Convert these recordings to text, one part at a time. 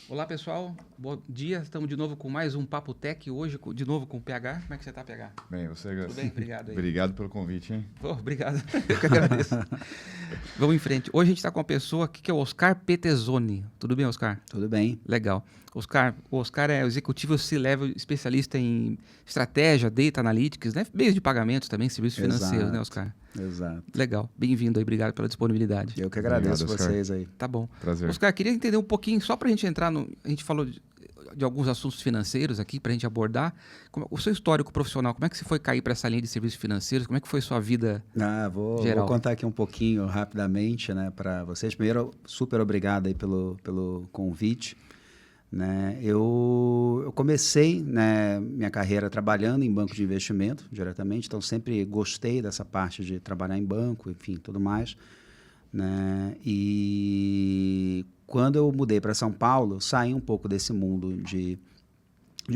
Olá, pessoal. Bom dia. Estamos de novo com mais um Papo Tech. Hoje, de novo com o PH. Como é que você está, PH? Bem, você... Tudo bem? Obrigado aí. Obrigado pelo convite, hein? Oh, obrigado. Eu que agradeço. Vamos em frente. Hoje a gente está com uma pessoa aqui que é o Oscar Petezzoni. Tudo bem, Oscar? Tudo bem. Legal. O Oscar é o executivo C-Level especialista em estratégia, data analytics, né? Meios de pagamentos também, serviços financeiros, né, Oscar? Exato. Legal. Bem-vindo aí. Obrigado pela disponibilidade. Eu que agradeço Obrigado, Oscar. vocês aí. Tá bom. Prazer. Oscar, queria entender um pouquinho, só para a gente entrar no... A gente falou de alguns assuntos financeiros aqui para a gente abordar. O seu histórico profissional, como é que você foi cair para essa linha de serviços financeiros? Como é que foi sua vida geral? Vou contar aqui um pouquinho rapidamente, né, para vocês. Primeiro, super obrigado aí pelo convite. Né? Eu comecei, né, minha carreira trabalhando em banco de investimento diretamente, então sempre gostei dessa parte de trabalhar em banco, enfim, tudo mais. Né? E quando eu mudei para São Paulo, saí um pouco desse mundo de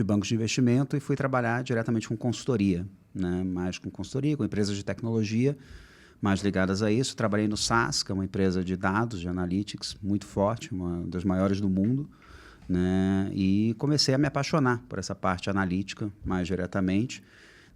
bancos de investimento e fui trabalhar diretamente com consultoria, né? Mais com consultoria, com empresas de tecnologia, mais ligadas a isso. Trabalhei no SAS, que é uma empresa de dados, de analytics, muito forte, uma das maiores do mundo. Né? E comecei a me apaixonar por essa parte analítica mais diretamente.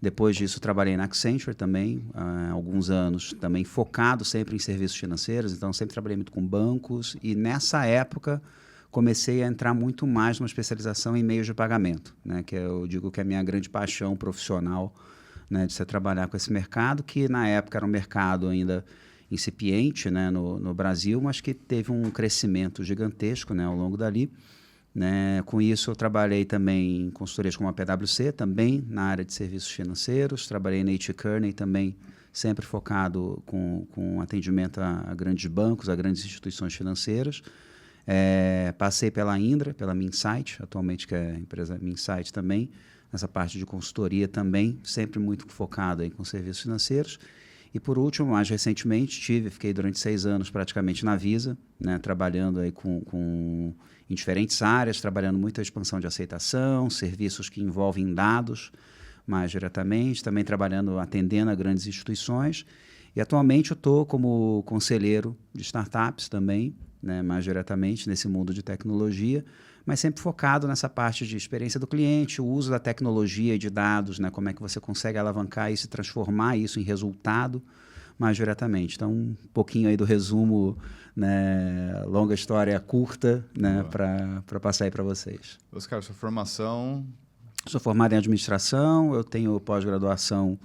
Depois disso, trabalhei na Accenture também, há alguns anos, também focado sempre em serviços financeiros, então sempre trabalhei muito com bancos e nessa época comecei a entrar muito mais numa especialização em meios de pagamento, né? Que eu digo que é a minha grande paixão profissional, né? De você trabalhar com esse mercado, que na época era um mercado ainda incipiente, né? No Brasil, mas que teve um crescimento gigantesco, né? Ao longo dali. Né? Com isso, eu trabalhei também em consultorias como a PwC, também na área de serviços financeiros. Trabalhei na H. Kearney também, sempre focado com atendimento a grandes bancos, a grandes instituições financeiras. Passei pela Indra, pela Minsight, atualmente que é a empresa Minsight também, nessa parte de consultoria também, sempre muito focado aí com serviços financeiros. E por último, mais recentemente, fiquei durante 6 anos praticamente na Visa, né, trabalhando aí em diferentes áreas, trabalhando muito a expansão de aceitação, serviços que envolvem dados mais diretamente, também trabalhando, atendendo a grandes instituições. E atualmente eu estou como conselheiro de startups também, né, mais diretamente nesse mundo de tecnologia, mas sempre focado nessa parte de experiência do cliente, o uso da tecnologia e de dados, né, como é que você consegue alavancar isso e transformar isso em resultado mais diretamente. Então, um pouquinho aí do resumo, né, longa história curta, né, para passar aí para vocês. Oscar, sua formação... Sou formado em administração, eu tenho pós-graduação,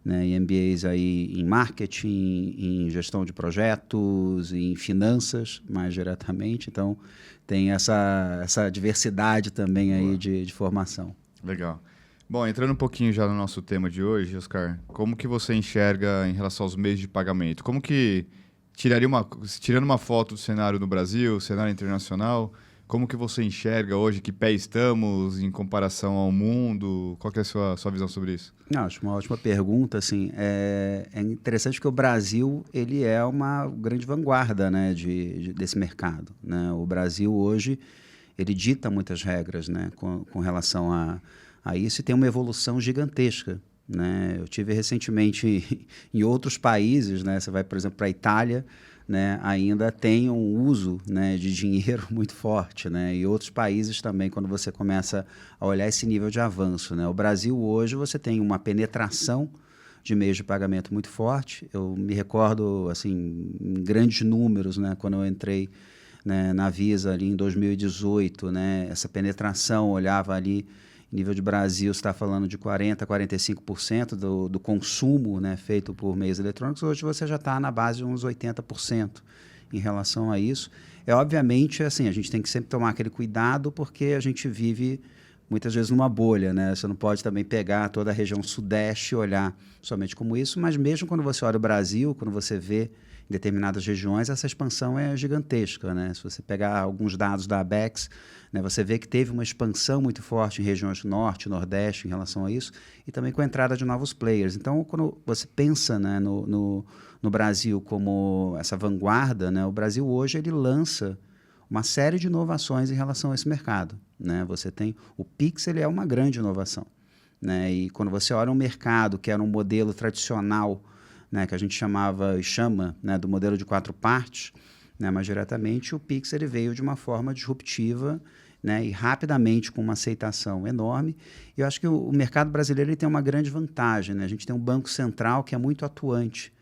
né, em MBAs aí em marketing, em gestão de projetos, em finanças, mais diretamente. Então, tem essa diversidade também aí de formação. Legal. Bom, entrando um pouquinho já no nosso tema de hoje, Oscar, como que você enxerga em relação aos meios de pagamento? Como que, tirando uma foto do cenário no Brasil, cenário internacional, como que você enxerga hoje, que pé estamos em comparação ao mundo? Qual que é a sua visão sobre isso? Acho uma ótima pergunta. Assim, é interessante que o Brasil ele é uma grande vanguarda, né, desse mercado. Né? O Brasil hoje ele dita muitas regras, né, com relação a isso e tem uma evolução gigantesca. Né? Eu tive recentemente em outros países, né, você vai, por exemplo, para a Itália, né, ainda tem um uso, né, de dinheiro muito forte, né, e outros países também, quando você começa a olhar esse nível de avanço. Né. O Brasil hoje você tem uma penetração de meios de pagamento muito forte. Eu me recordo assim, em grandes números, né, quando eu entrei, né, na Visa ali em 2018, né, essa penetração, olhava ali nível de Brasil, você está falando de 40% a 45% do consumo, né, feito por meios eletrônicos. Hoje você já está na base de uns 80% em relação a isso. Obviamente, assim, a gente tem que sempre tomar aquele cuidado porque a gente vive muitas vezes numa bolha, né? Você não pode também pegar toda a região sudeste e olhar somente como isso, mas mesmo quando você olha o Brasil, quando você vê em determinadas regiões, essa expansão é gigantesca, né? Se você pegar alguns dados da ABEX, né, você vê que teve uma expansão muito forte em regiões norte, nordeste em relação a isso, e também com a entrada de novos players. Então, quando você pensa, né, no Brasil como essa vanguarda, né, o Brasil hoje ele lança uma série de inovações em relação a esse mercado. Né? Você tem o Pix, ele é uma grande inovação. Né? E quando você olha um mercado que era um modelo tradicional, né, que a gente chama, né, do modelo de 4 partes, né, mas diretamente o Pix ele veio de uma forma disruptiva, né, e rapidamente com uma aceitação enorme. Eu acho que o mercado brasileiro ele tem uma grande vantagem, né? A gente tem um Banco Central que é muito atuante.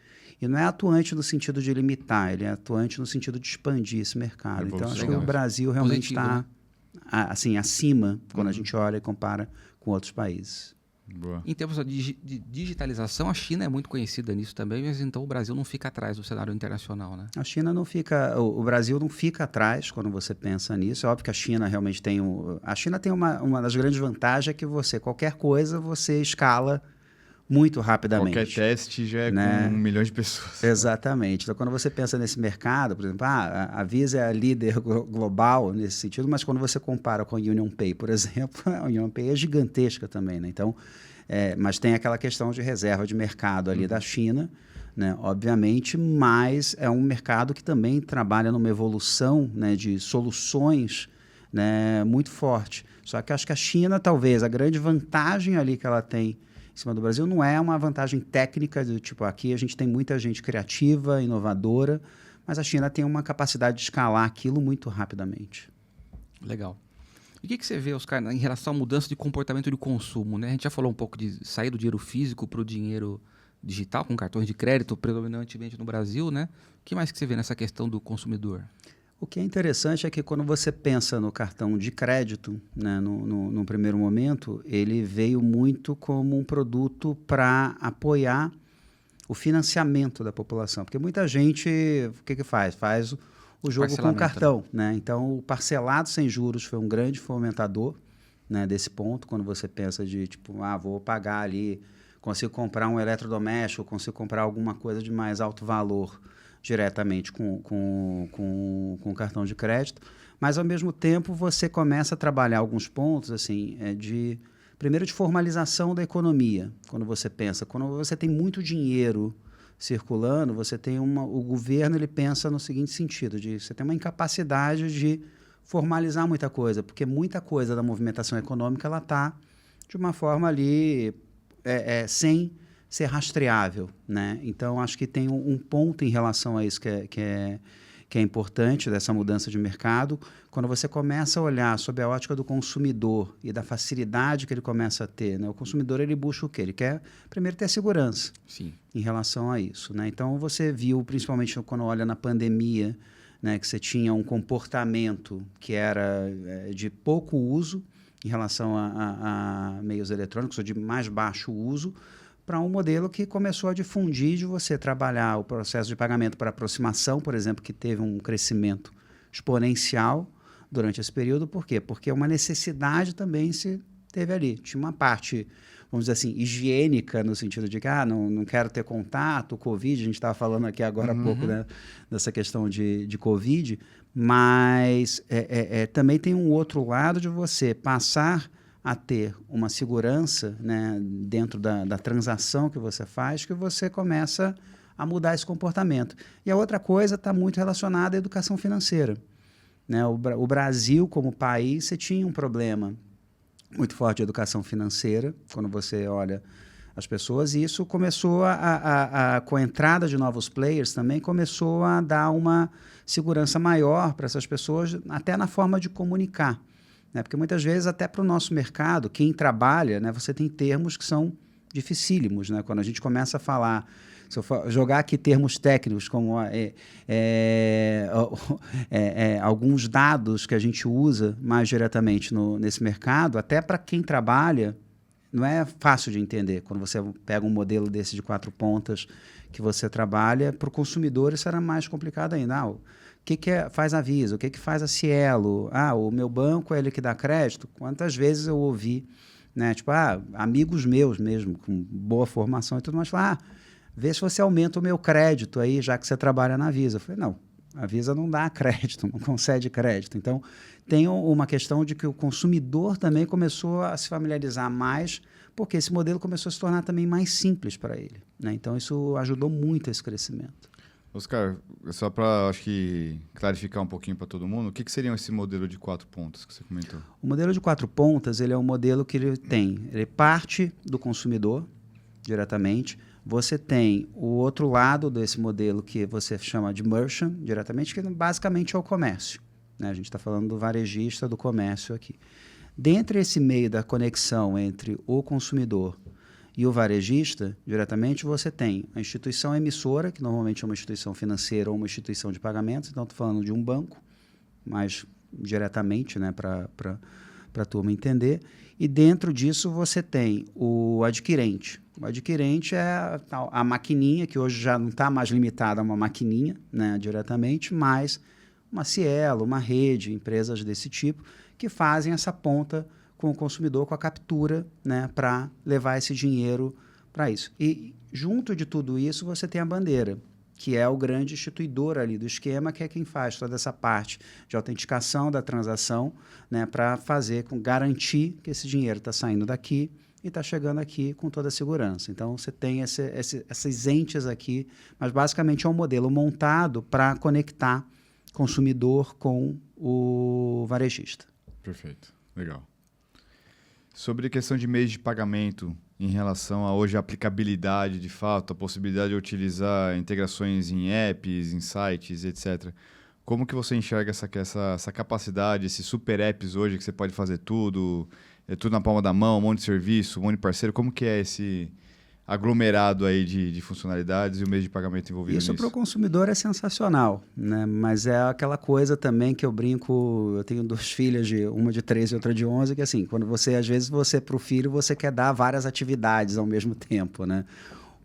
E não é atuante no sentido de limitar, ele é atuante no sentido de expandir esse mercado. Então, acho que o Brasil realmente está assim, acima quando a gente olha e compara com outros países. Boa. Em termos de digitalização, a China é muito conhecida nisso também, mas então o Brasil não fica atrás do cenário internacional, né? A China não fica, o Brasil não fica atrás quando você pensa nisso. É óbvio que a China realmente tem a China tem uma das grandes vantagens é que qualquer coisa você escala muito rapidamente. Qualquer teste já é com 1 milhão de pessoas. Exatamente. Então, quando você pensa nesse mercado, por exemplo, a Visa é a líder global nesse sentido, mas quando você compara com a UnionPay, por exemplo, a UnionPay é gigantesca também, né? Então, mas tem aquela questão de reserva de mercado ali da China, né? Obviamente, mas é um mercado que também trabalha numa evolução, né, de soluções, né, muito forte. Só que acho que a China, talvez, a grande vantagem ali que ela tem em cima do Brasil não é uma vantagem técnica, do tipo, aqui a gente tem muita gente criativa, inovadora, mas a China tem uma capacidade de escalar aquilo muito rapidamente. Legal. E o que você vê, Oscar, em relação à mudança de comportamento de consumo, né? A gente já falou um pouco de sair do dinheiro físico para o dinheiro digital, com cartões de crédito, predominantemente no Brasil, né? O que mais que você vê nessa questão do consumidor? O que é interessante é que quando você pensa no cartão de crédito, né, no primeiro momento, ele veio muito como um produto para apoiar o financiamento da população. Porque muita gente, o que faz? Faz o jogo com o cartão, né? Então, o parcelado sem juros foi um grande fomentador, né, desse ponto, quando você pensa de, tipo, vou pagar ali, consigo comprar um eletrodoméstico, consigo comprar alguma coisa de mais alto valor diretamente com o cartão de crédito, mas ao mesmo tempo você começa a trabalhar alguns pontos assim, primeiro de formalização da economia. Quando você tem muito dinheiro circulando, você tem o governo ele pensa no seguinte sentido, de você tem uma incapacidade de formalizar muita coisa, porque muita coisa da movimentação econômica ela está de uma forma ali sem ser rastreável, né? Então, acho que tem um ponto em relação a isso que é importante dessa mudança de mercado. Quando você começa a olhar sob a ótica do consumidor e da facilidade que ele começa a ter, né? O consumidor ele busca o quê? Ele quer primeiro ter segurança. Sim. Em relação a isso, né? Então, você viu, principalmente quando olha na pandemia, né, que você tinha um comportamento que era de pouco uso em relação a meios eletrônicos, ou de mais baixo uso, para um modelo que começou a difundir de você trabalhar o processo de pagamento para aproximação, por exemplo, que teve um crescimento exponencial durante esse período. Por quê? Porque uma necessidade também se teve ali. Tinha uma parte, vamos dizer assim, higiênica, no sentido de que não quero ter contato, Covid, a gente estava falando aqui agora há pouco, né, dessa questão de Covid, mas também tem um outro lado de você passar a ter uma segurança, né, dentro da transação que você faz, que você começa a mudar esse comportamento. E a outra coisa está muito relacionada à educação financeira, né? O Brasil, como país, você tinha um problema muito forte de educação financeira, quando você olha as pessoas, e isso começou com a entrada de novos players também, começou a dar uma segurança maior para essas pessoas, até na forma de comunicar. Né? Porque muitas vezes, até para o nosso mercado, quem trabalha, né, você tem termos que são dificílimos. Né? Quando a gente começa a falar, se eu jogar aqui termos técnicos, como alguns dados que a gente usa mais diretamente nesse mercado, até para quem trabalha, não é fácil de entender. Quando você pega um modelo desse de 4 pontas que você trabalha, para o consumidor isso era mais complicado ainda. O que faz a Visa? O que faz a Cielo? O meu banco é ele que dá crédito? Quantas vezes eu ouvi, né? Tipo, amigos meus mesmo, com boa formação e tudo mais, falar, vê se você aumenta o meu crédito aí, já que você trabalha na Visa. Eu falei, não, a Visa não dá crédito, não concede crédito. Então, tem uma questão de que o consumidor também começou a se familiarizar mais, porque esse modelo começou a se tornar também mais simples para ele. Né? Então, isso ajudou muito esse crescimento. Oscar, só para, acho que, clarificar um pouquinho para todo mundo, o que seria esse modelo de 4 pontas que você comentou? O modelo de 4 pontas, ele é um modelo que ele parte do consumidor diretamente. Você tem o outro lado desse modelo que você chama de merchant diretamente, que basicamente é o comércio. né? A gente está falando do varejista, do comércio aqui. Dentro desse meio da conexão entre o consumidor e o varejista, diretamente, você tem a instituição emissora, que normalmente é uma instituição financeira ou uma instituição de pagamentos, então estou falando de um banco, mais diretamente, né, para a turma entender. E dentro disso você tem o adquirente. O adquirente é a maquininha, que hoje já não está mais limitada a uma maquininha, né, diretamente, mas uma Cielo, uma rede, empresas desse tipo, que fazem essa ponta com o consumidor, com a captura, né, para levar esse dinheiro para isso. E junto de tudo isso você tem a bandeira, que é o grande instituidor ali do esquema, que é quem faz toda essa parte de autenticação da transação, né, para garantir que esse dinheiro está saindo daqui e está chegando aqui com toda a segurança. Então, você tem esses entes aqui, mas basicamente é um modelo montado para conectar consumidor com o varejista. Perfeito, legal. Sobre a questão de meios de pagamento, em relação a hoje a aplicabilidade de fato, a possibilidade de utilizar integrações em apps, em sites, etc. Como que você enxerga essa capacidade, esses super apps hoje que você pode fazer tudo, tudo na palma da mão, um monte de serviço, um monte de parceiro, como que é esse aglomerado aí de funcionalidades e o meio de pagamento envolvido nisso? Isso para o consumidor é sensacional, né? Mas é aquela coisa também que eu brinco, eu tenho 2 filhas, uma de 13 e outra de 11, que assim, quando às vezes para o filho, você quer dar várias atividades ao mesmo tempo, né?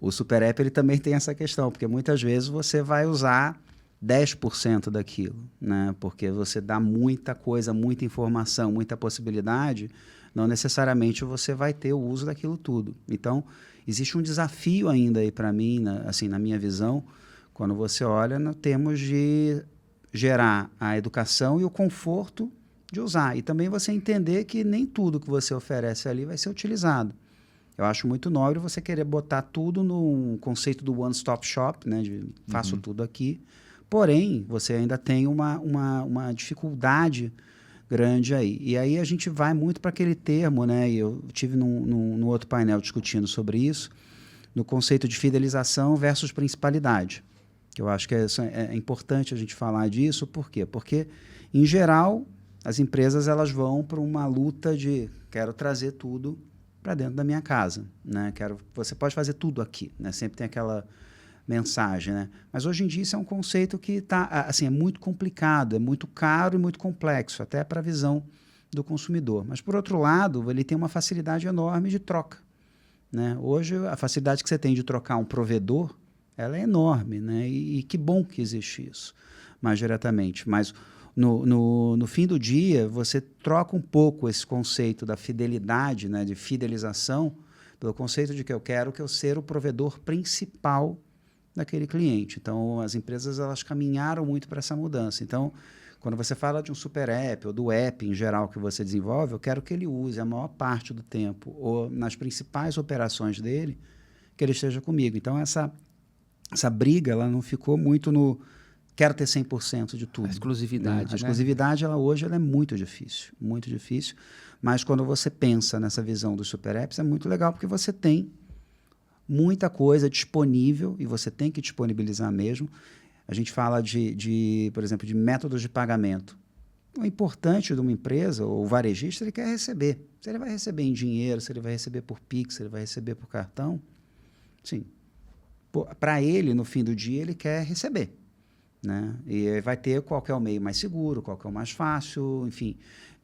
O Super App, ele também tem essa questão, porque muitas vezes você vai usar 10% daquilo, né? Porque você dá muita coisa, muita informação, muita possibilidade, não necessariamente você vai ter o uso daquilo tudo. Então, existe um desafio ainda aí para mim, assim, na minha visão, quando você olha no termos de gerar a educação e o conforto de usar. E também você entender que nem tudo que você oferece ali vai ser utilizado. Eu acho muito nobre você querer botar tudo no conceito do one-stop shop, né, de faço tudo aqui. Porém, você ainda tem uma dificuldade grande aí. E aí a gente vai muito para aquele termo, né? E eu tive no outro painel discutindo sobre isso, no conceito de fidelização versus principalidade. Eu acho que é importante a gente falar disso. Por quê? Porque, em geral, as empresas elas vão para uma luta de quero trazer tudo para dentro da minha casa, né? Você pode fazer tudo aqui, né? Sempre tem aquela mensagem, né? Mas hoje em dia isso é um conceito que assim, é muito complicado, é muito caro e muito complexo, até para a visão do consumidor. Mas, por outro lado, ele tem uma facilidade enorme de troca, né? Hoje, a facilidade que você tem de trocar um provedor, ela é enorme, né? E que bom que existe isso, mais diretamente. Mas, no fim do dia, você troca um pouco esse conceito da fidelidade, né? De fidelização, pelo conceito de que eu quero ser o provedor principal daquele cliente. Então, as empresas elas caminharam muito para essa mudança. Então, quando você fala de um super app ou do app em geral que você desenvolve, eu quero que ele use a maior parte do tempo ou nas principais operações dele, que ele esteja comigo. Então, essa briga ela não ficou muito no quero ter 100% de tudo. A exclusividade, né? A exclusividade hoje ela é muito difícil, mas quando você pensa nessa visão dos super apps, é muito legal porque você tem muita coisa disponível e você tem que disponibilizar mesmo. A gente fala por exemplo, de métodos de pagamento. O importante de uma empresa, ou o varejista, ele quer receber. Se ele vai receber em dinheiro, se ele vai receber por Pix, se ele vai receber por cartão, sim. Para ele, no fim do dia, ele quer receber, né? E vai ter qual que é o meio mais seguro, qual que é o mais fácil, enfim.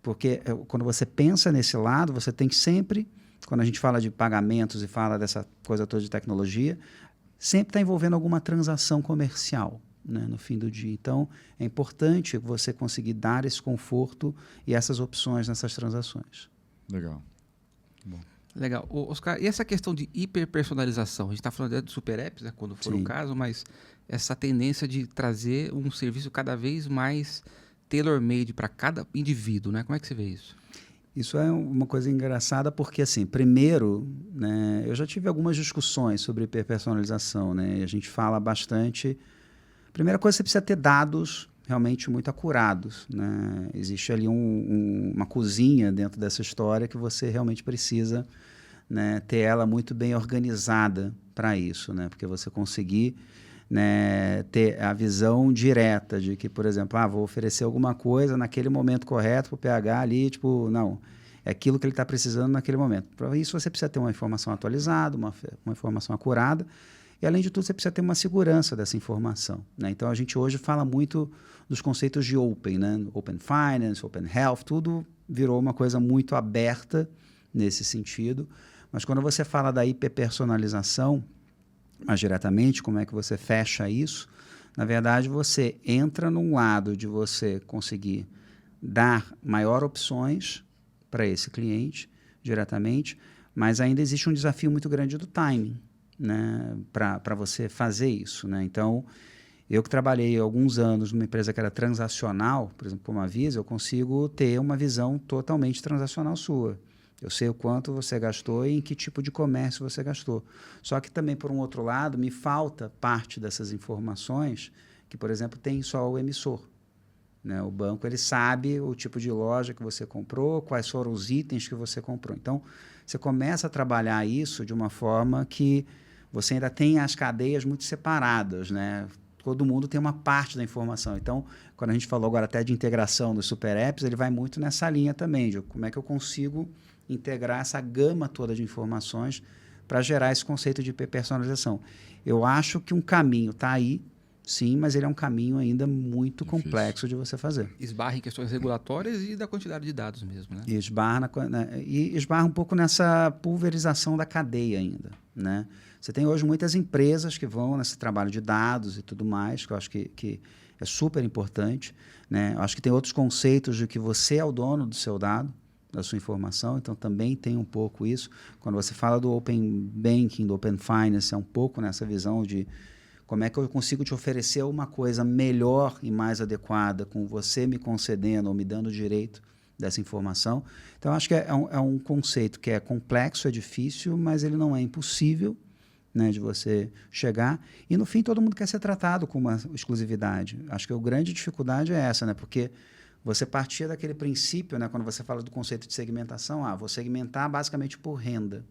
Porque quando você pensa nesse lado, você tem que sempre... Quando a gente fala de pagamentos e fala dessa coisa toda de tecnologia, sempre está envolvendo alguma transação comercial, né, no fim do dia. Então, é importante você conseguir dar esse conforto e essas opções nessas transações. Legal. Bom. Legal. Oscar, e essa questão de hiperpersonalização? A gente está falando de super apps, né, quando for o caso, mas essa tendência de trazer um serviço cada vez mais tailor-made para cada indivíduo, né? Como é que você vê isso? Isso é uma coisa engraçada porque, assim, primeiro, né, eu já tive algumas discussões sobre hiperpersonalização, né, e a gente fala bastante... Primeira coisa, você precisa ter dados realmente muito acurados, né? Existe ali uma cozinha dentro dessa história que você realmente precisa, né, ter ela muito bem organizada para isso, né, porque você conseguir né, ter a visão direta de que, por exemplo, vou oferecer alguma coisa naquele momento correto para o PH ali, tipo, não, é aquilo que ele está precisando naquele momento. Para isso, você precisa ter uma informação atualizada, uma informação acurada, e, além de tudo, você precisa ter uma segurança dessa informação, né? Então, a gente hoje fala muito dos conceitos de Open, né? Open Finance, Open Health, tudo virou uma coisa muito aberta nesse sentido. Mas quando você fala da hiperpersonalização, mais diretamente, como é que você fecha isso? Na verdade, você entra num lado de você conseguir dar maior opções para esse cliente diretamente, mas ainda existe um desafio muito grande do timing, né, para você fazer isso, né? Então, eu que trabalhei alguns anos numa empresa que era transacional, por exemplo, como a Visa, eu consigo ter uma visão totalmente transacional sua. Eu sei o quanto você gastou e em que tipo de comércio você gastou. Só que também, por um outro lado, me falta parte dessas informações que, por exemplo, tem só o emissor, né? O banco ele sabe o tipo de loja que você comprou, quais foram os itens que você comprou. Então, você começa a trabalhar isso de uma forma que você ainda tem as cadeias muito separadas, né? Todo mundo tem uma parte da informação. Então, quando a gente falou agora até de integração dos super apps, ele vai muito nessa linha também, de como é que eu consigo integrar essa gama toda de informações para gerar esse conceito de personalização. Eu acho que um caminho está aí, sim, mas ele é um caminho ainda muito complexo de você fazer. Esbarra em questões regulatórias e da quantidade de dados mesmo, né? E esbarra um pouco nessa pulverização da cadeia ainda, né? Você tem hoje muitas empresas que vão nesse trabalho de dados e tudo mais, que eu acho que é super importante, né? Eu acho que tem outros conceitos de que você é o dono do seu dado, da sua informação, então também tem um pouco isso. Quando você fala do Open Banking, do Open Finance, é um pouco nessa visão de como é que eu consigo te oferecer uma coisa melhor e mais adequada, com você me concedendo ou me dando o direito dessa informação. Então, acho que é um conceito que é complexo, é difícil, mas ele não é impossível, né, de você chegar. E, no fim, todo mundo quer ser tratado com uma exclusividade. Acho que a grande dificuldade é essa, né? Porque você partia daquele princípio, né, quando você fala do conceito de segmentação, vou segmentar basicamente por renda.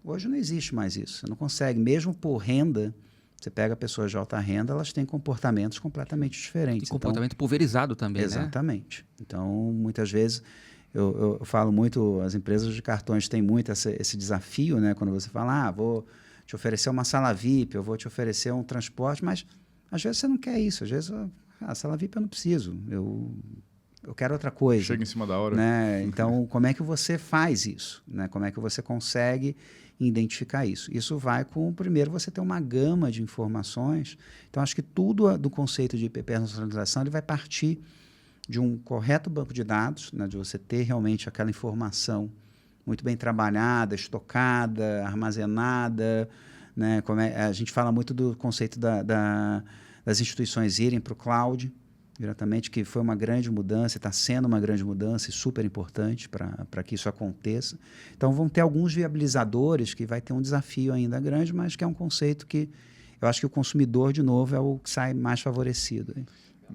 Hoje não existe mais isso. Você não consegue. Mesmo por renda, você pega pessoas de alta renda, elas têm comportamentos completamente diferentes. E comportamento pulverizado também, exatamente, né? Então, muitas vezes, eu falo muito, as empresas de cartões têm muito esse desafio, né? Quando você fala, vou te oferecer uma sala VIP, eu vou te oferecer um transporte, mas às vezes você não quer isso, às vezes a sala VIP eu não preciso, eu quero outra coisa. Chega em cima da hora. Né? Então, como é que você faz isso? Né? Como é que você consegue identificar isso? Isso vai com, primeiro, você ter uma gama de informações. Então, acho que tudo do conceito de hiperpersonalização ele vai partir de um correto banco de dados, né? De você ter realmente aquela informação muito bem trabalhada, estocada, armazenada, né? A gente fala muito do conceito das instituições irem para o cloud, diretamente, que foi uma grande mudança, está sendo uma grande mudança e super importante para que isso aconteça. Então, vão ter alguns viabilizadores que vai ter um desafio ainda grande, mas que é um conceito que eu acho que o consumidor, de novo, é o que sai mais favorecido. Hein?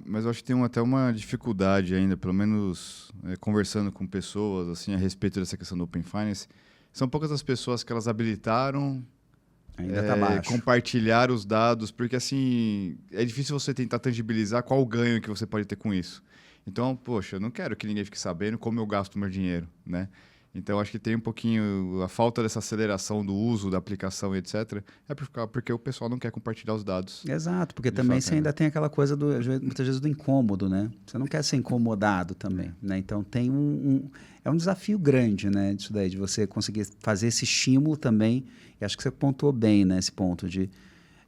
Mas eu acho que tem até uma dificuldade ainda, pelo menos conversando com pessoas assim, a respeito dessa questão do Open Finance. São poucas as pessoas que elas habilitaram ainda tá baixo. Compartilhar os dados, porque assim, é difícil você tentar tangibilizar qual o ganho que você pode ter com isso. Então, poxa, eu não quero que ninguém fique sabendo como eu gasto meu dinheiro, né? Então, acho que tem um pouquinho a falta dessa aceleração do uso da aplicação, etc. É porque o pessoal não quer compartilhar os dados. Exato, porque também você ainda tem aquela coisa, muitas vezes, do incômodo, né? Você não quer ser incomodado também, né? Então, tem é um desafio grande, né? Disso daí, de você conseguir fazer esse estímulo também. E acho que você pontuou bem nesse ponto de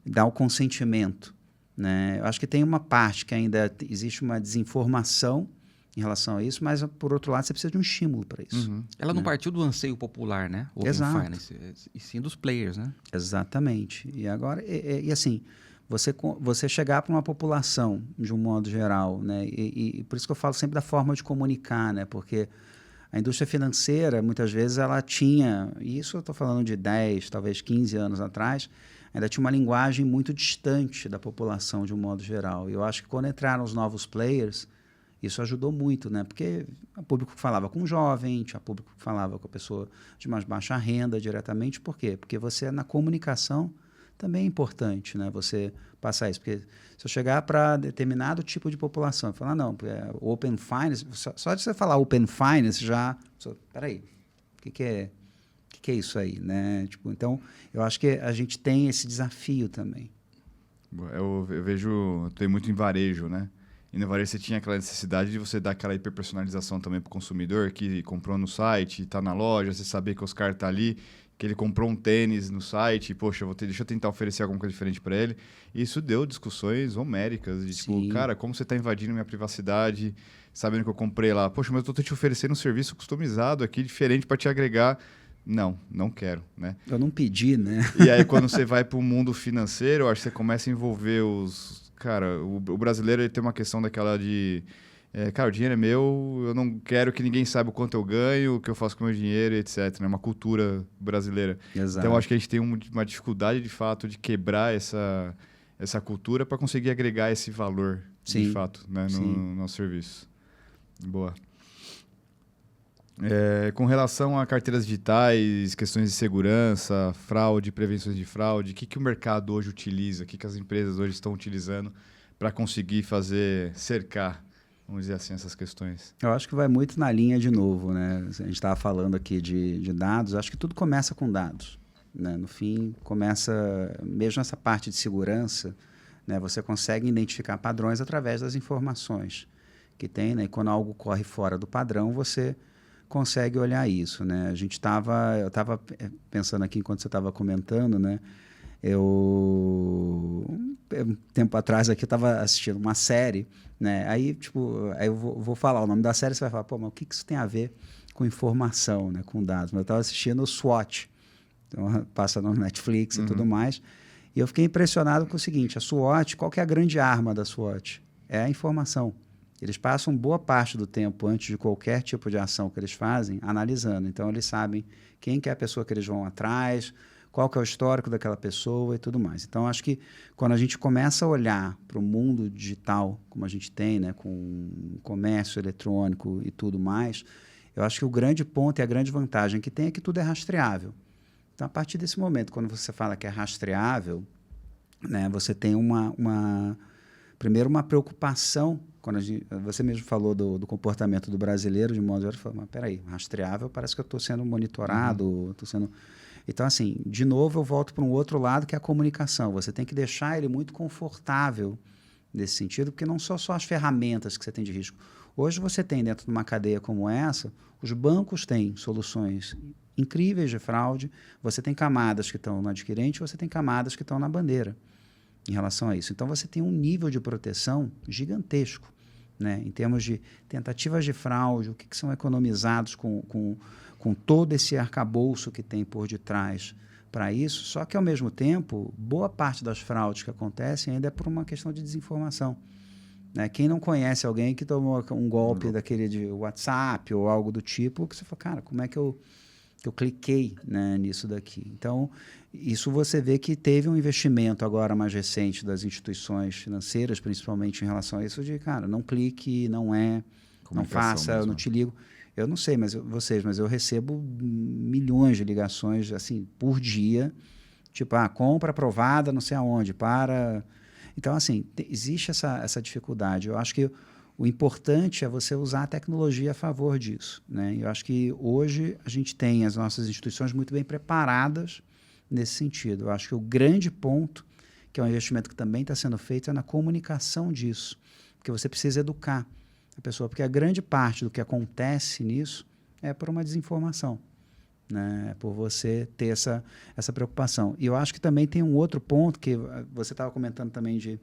dar o consentimento, né? Eu acho que tem uma parte que ainda existe uma desinformação em relação a isso, mas, por outro lado, você precisa de um estímulo para isso. Uhum. Ela não partiu do anseio popular, né? Open Finance, e sim dos players, né? Exatamente. E agora, assim, você chegar para uma população, de um modo geral, né? E por isso que eu falo sempre da forma de comunicar, né? Porque a indústria financeira, muitas vezes, ela tinha, e isso eu estou falando de 10, talvez 15 anos atrás, ainda tinha uma linguagem muito distante da população, de um modo geral. E eu acho que quando entraram os novos players, isso ajudou muito, né? Porque o público falava com o jovem, tinha público que falava com a pessoa de mais baixa renda diretamente. Por quê? Porque você, na comunicação, também é importante, né, você passar isso. Porque se eu chegar para determinado tipo de população e falar, não, Open Finance, só de você falar Open Finance já... Peraí, o que é isso aí? Né? Tipo, então, eu acho que a gente tem esse desafio também. Eu vejo, tem muito em varejo, né? E no varejo você tinha aquela necessidade de você dar aquela hiperpersonalização também para o consumidor que comprou no site, está na loja, você saber que o Oscar está ali, que ele comprou um tênis no site, poxa, deixa eu tentar oferecer alguma coisa diferente para ele. E isso deu discussões homéricas de tipo, cara, como você está invadindo minha privacidade, sabendo que eu comprei lá. Poxa, mas eu estou te oferecendo um serviço customizado aqui, diferente para te agregar. Não quero, né? Eu não pedi, né? E aí, quando você vai para o mundo financeiro, eu acho que você começa a envolver os... Cara, o brasileiro ele tem uma questão daquela de... cara, o dinheiro é meu, eu não quero que ninguém saiba o quanto eu ganho, o que eu faço com o meu dinheiro, etc. É uma cultura brasileira. Exato. Então, eu acho que a gente tem uma dificuldade, de fato, de quebrar essa cultura para conseguir agregar esse valor, de fato, né, no nosso serviço. Boa. Com relação a carteiras digitais, questões de segurança, fraude, prevenções de fraude, o que o mercado hoje utiliza, o que as empresas hoje estão utilizando para conseguir cercar, vamos dizer assim, essas questões? Eu acho que vai muito na linha de novo, né? A gente estava falando aqui de dados, acho que tudo começa com dados, né? No fim, começa, mesmo essa parte de segurança, né? Você consegue identificar padrões através das informações que tem, né? E quando algo corre fora do padrão, você consegue olhar isso, né? Eu estava pensando aqui enquanto você estava comentando, né? Um tempo atrás aqui eu estava assistindo uma série, né? Aí eu vou falar o nome da série, você vai falar, pô, mas o que isso tem a ver com informação, né? Com dados? Mas eu estava assistindo o SWOT, então, passa no Netflix e tudo mais, e eu fiquei impressionado com o seguinte: a SWOT, qual que é a grande arma da SWOT? É a informação. Eles passam boa parte do tempo, antes de qualquer tipo de ação que eles fazem, analisando. Então, eles sabem quem que é a pessoa que eles vão atrás, qual que é o histórico daquela pessoa e tudo mais. Então, acho que quando a gente começa a olhar para o mundo digital, como a gente tem, né, com comércio eletrônico e tudo mais, eu acho que o grande ponto e a grande vantagem que tem é que tudo é rastreável. Então, a partir desse momento, quando você fala que é rastreável, né, você tem primeiro uma preocupação. Quando você mesmo falou do comportamento do brasileiro, de modo geral, falou, mas peraí, rastreável, parece que eu estou sendo monitorado, estou sendo... Então, assim, de novo, eu volto para um outro lado, que é a comunicação. Você tem que deixar ele muito confortável nesse sentido, porque não são só as ferramentas que você tem de risco. Hoje você tem, dentro de uma cadeia como essa, os bancos têm soluções incríveis de fraude, você tem camadas que estão no adquirente, você tem camadas que estão na bandeira em relação a isso. Então, você tem um nível de proteção gigantesco, né? Em termos de tentativas de fraude, o que são economizados com todo esse arcabouço que tem por detrás para isso. Só que, ao mesmo tempo, boa parte das fraudes que acontecem ainda é por uma questão de desinformação, né? Quem não conhece alguém que tomou um golpe daquele de WhatsApp ou algo do tipo, que você fala, cara, como é que eu cliquei, né, nisso daqui? Então, isso você vê que teve um investimento agora mais recente das instituições financeiras, principalmente em relação a isso, de, cara, não clique, não faça, mesmo. Eu não te ligo. Eu não sei, mas eu recebo milhões de ligações, assim, por dia, tipo, compra aprovada, não sei aonde, para... Então, assim, existe essa dificuldade. Eu acho que o importante é você usar a tecnologia a favor disso, né? Eu acho que hoje a gente tem as nossas instituições muito bem preparadas nesse sentido. Eu acho que o grande ponto, que é um investimento que também está sendo feito, é na comunicação disso, porque você precisa educar a pessoa, porque a grande parte do que acontece nisso é por uma desinformação, né? Por você ter essa preocupação. E eu acho que também tem um outro ponto, que você estava comentando também de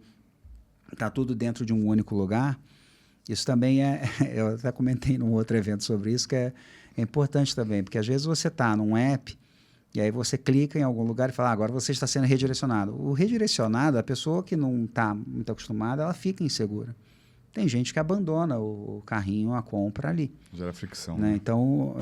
estar tudo dentro de um único lugar. Isso também eu até comentei num outro evento sobre isso, que é importante também, porque às vezes você está num app e aí você clica em algum lugar e fala, agora você está sendo redirecionado. O redirecionado, a pessoa que não está muito acostumada, ela fica insegura. Tem gente que abandona o carrinho, a compra ali. Gera fricção. Né? Então,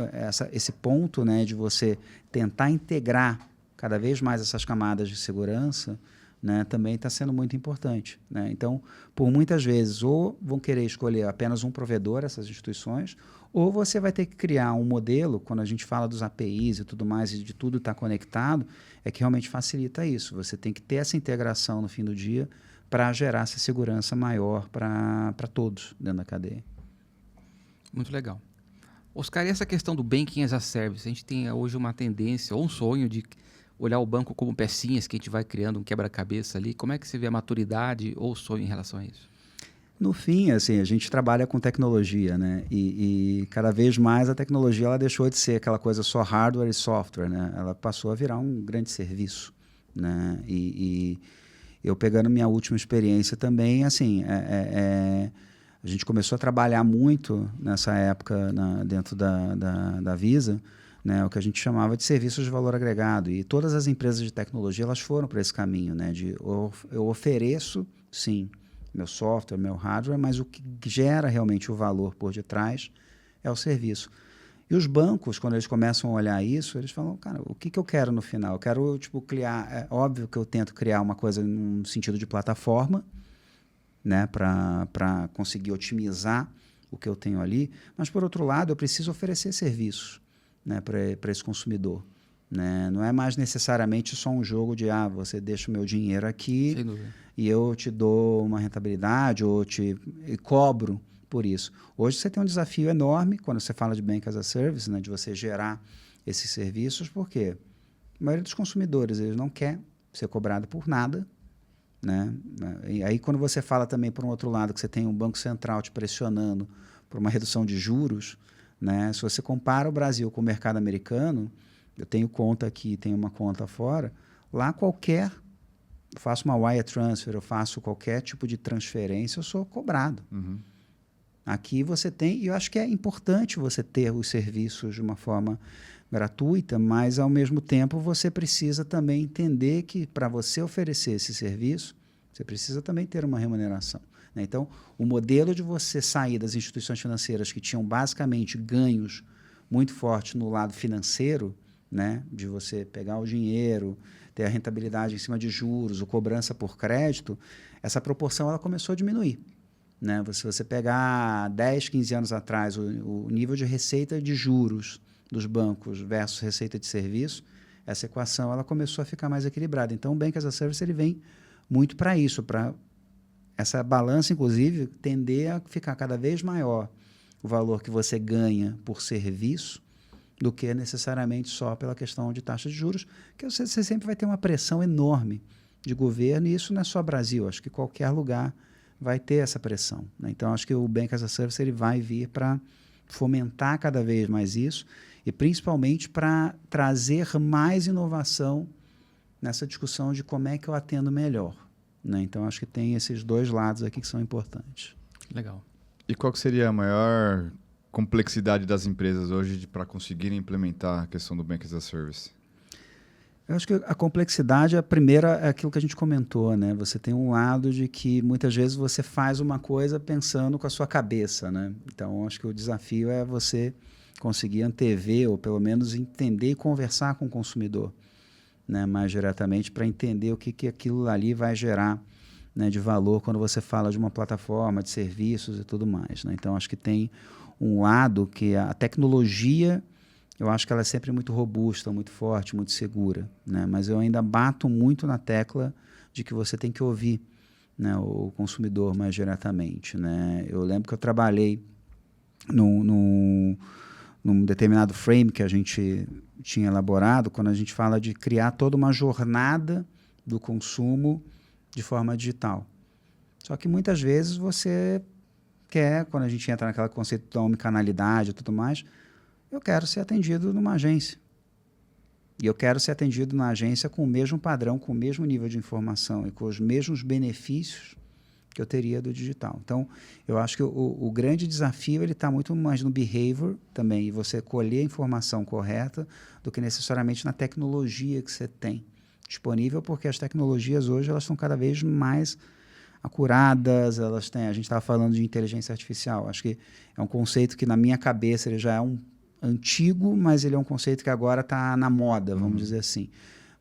esse ponto, né, de você tentar integrar cada vez mais essas camadas de segurança, né, também está sendo muito importante, né? Então, por muitas vezes, ou vão querer escolher apenas um provedor, essas instituições, ou você vai ter que criar um modelo, quando a gente fala dos APIs e tudo mais, e de tudo estar conectado, é que realmente facilita isso. Você tem que ter essa integração no fim do dia para gerar essa segurança maior para todos dentro da cadeia. Muito legal. Oscar, e essa questão do Banking as a Service? A gente tem hoje uma tendência ou um sonho de olhar o banco como pecinhas que a gente vai criando um quebra-cabeça ali. Como é que você vê a maturidade ou o sonho em relação a isso? No fim, assim, a gente trabalha com tecnologia, né? E cada vez mais a tecnologia ela deixou de ser aquela coisa só hardware e software, né? Ela passou a virar um grande serviço, né? E eu pegando minha última experiência também, assim, a gente começou a trabalhar muito nessa época dentro da Visa, né, o que a gente chamava de serviços de valor agregado. E todas as empresas de tecnologia elas foram para esse caminho, né, de eu ofereço, sim, meu software, meu hardware, mas o que gera realmente o valor por detrás é o serviço. E os bancos, quando eles começam a olhar isso, eles falam, cara, o que eu quero no final? Eu quero, tipo, criar... É óbvio que eu tento criar uma coisa no sentido de plataforma, né, para conseguir otimizar o que eu tenho ali, mas, por outro lado, eu preciso oferecer serviços, né, para esse consumidor. Né? Não é mais necessariamente só um jogo de você deixa o meu dinheiro aqui e eu te dou uma rentabilidade ou e cobro por isso. Hoje você tem um desafio enorme quando você fala de Bank as a Service, né, de você gerar esses serviços, porque a maioria dos consumidores eles não quer ser cobrado por nada. Né? E aí quando você fala também, por um outro lado, que você tem um Banco Central te pressionando por uma redução de juros, né? Se você compara o Brasil com o mercado americano, eu tenho conta aqui, tenho uma conta fora, lá eu faço uma wire transfer, eu faço qualquer tipo de transferência, eu sou cobrado. Uhum. Aqui você tem, e eu acho que é importante você ter os serviços de uma forma gratuita, mas ao mesmo tempo você precisa também entender que para você oferecer esse serviço, você precisa também ter uma remuneração. Né? Então, o modelo de você sair das instituições financeiras que tinham basicamente ganhos muito fortes no lado financeiro, né? De você pegar o dinheiro, ter a rentabilidade em cima de juros, ou cobrança por crédito, essa proporção ela começou a diminuir. Né? Se você pegar 10, 15 anos atrás, o nível de receita de juros dos bancos versus receita de serviço, essa equação ela começou a ficar mais equilibrada. Então, o Bank as a Service ele vem muito para isso, para essa balança, inclusive, tender a ficar cada vez maior o valor que você ganha por serviço do que necessariamente só pela questão de taxa de juros, que você sempre vai ter uma pressão enorme de governo, e isso não é só Brasil, acho que qualquer lugar vai ter essa pressão. Né? Então, acho que o Bank as a Service ele vai vir para fomentar cada vez mais isso, e principalmente para trazer mais inovação nessa discussão de como é que eu atendo melhor. Né? Então, acho que tem esses dois lados aqui que são importantes. Legal. E qual que seria a maior complexidade das empresas hoje para conseguirem implementar a questão do Bank as a Service? Eu acho que a complexidade, a primeira, é aquilo que a gente comentou, né? Você tem um lado de que muitas vezes você faz uma coisa pensando com a sua cabeça, né? Então, acho que o desafio é você conseguir antever, ou pelo menos entender e conversar com o consumidor, né? Mais diretamente, para entender o que aquilo ali vai gerar, né? De valor quando você fala de uma plataforma, de serviços e tudo mais, né? Então, acho que tem um lado que a tecnologia... Eu acho que ela é sempre muito robusta, muito forte, muito segura, né? Mas eu ainda bato muito na tecla de que você tem que ouvir, né, o consumidor mais diretamente, né? Eu lembro que eu trabalhei num determinado frame que a gente tinha elaborado, quando a gente fala de criar toda uma jornada do consumo de forma digital. Só que muitas vezes você quer, quando a gente entra naquele conceito da omnicanalidade e tudo mais, eu quero ser atendido numa agência. E eu quero ser atendido na agência com o mesmo padrão, com o mesmo nível de informação e com os mesmos benefícios que eu teria do digital. Então, eu acho que o grande desafio está muito mais no behavior também, e você colher a informação correta, do que necessariamente na tecnologia que você tem disponível, porque as tecnologias hoje elas estão cada vez mais acuradas, elas têm, a gente estava falando de inteligência artificial, acho que é um conceito que na minha cabeça ele já é um antigo, mas ele é um conceito que agora está na moda, vamos dizer assim.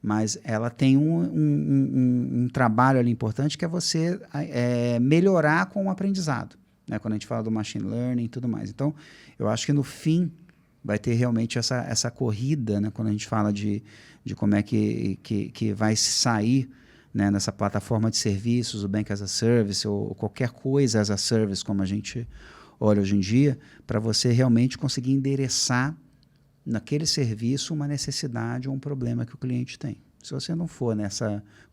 mas ela tem um trabalho ali importante que é você melhorar com o aprendizado, né? Quando a gente fala do machine learning e tudo mais. Então, eu acho que no fim vai ter realmente essa corrida, né? Quando a gente fala de como é que vai sair, né, nessa plataforma de serviços, o Bank as a Service ou qualquer coisa as a Service, como a gente olha hoje em dia, para você realmente conseguir endereçar naquele serviço uma necessidade ou um problema que o cliente tem. Se você não for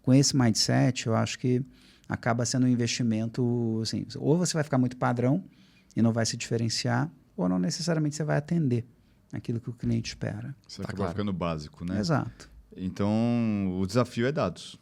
com esse mindset, eu acho que acaba sendo um investimento, assim, ou você vai ficar muito padrão e não vai se diferenciar, ou não necessariamente você vai atender aquilo que o cliente espera. Você acaba ficando básico, né? Exato. Então, o desafio é dados.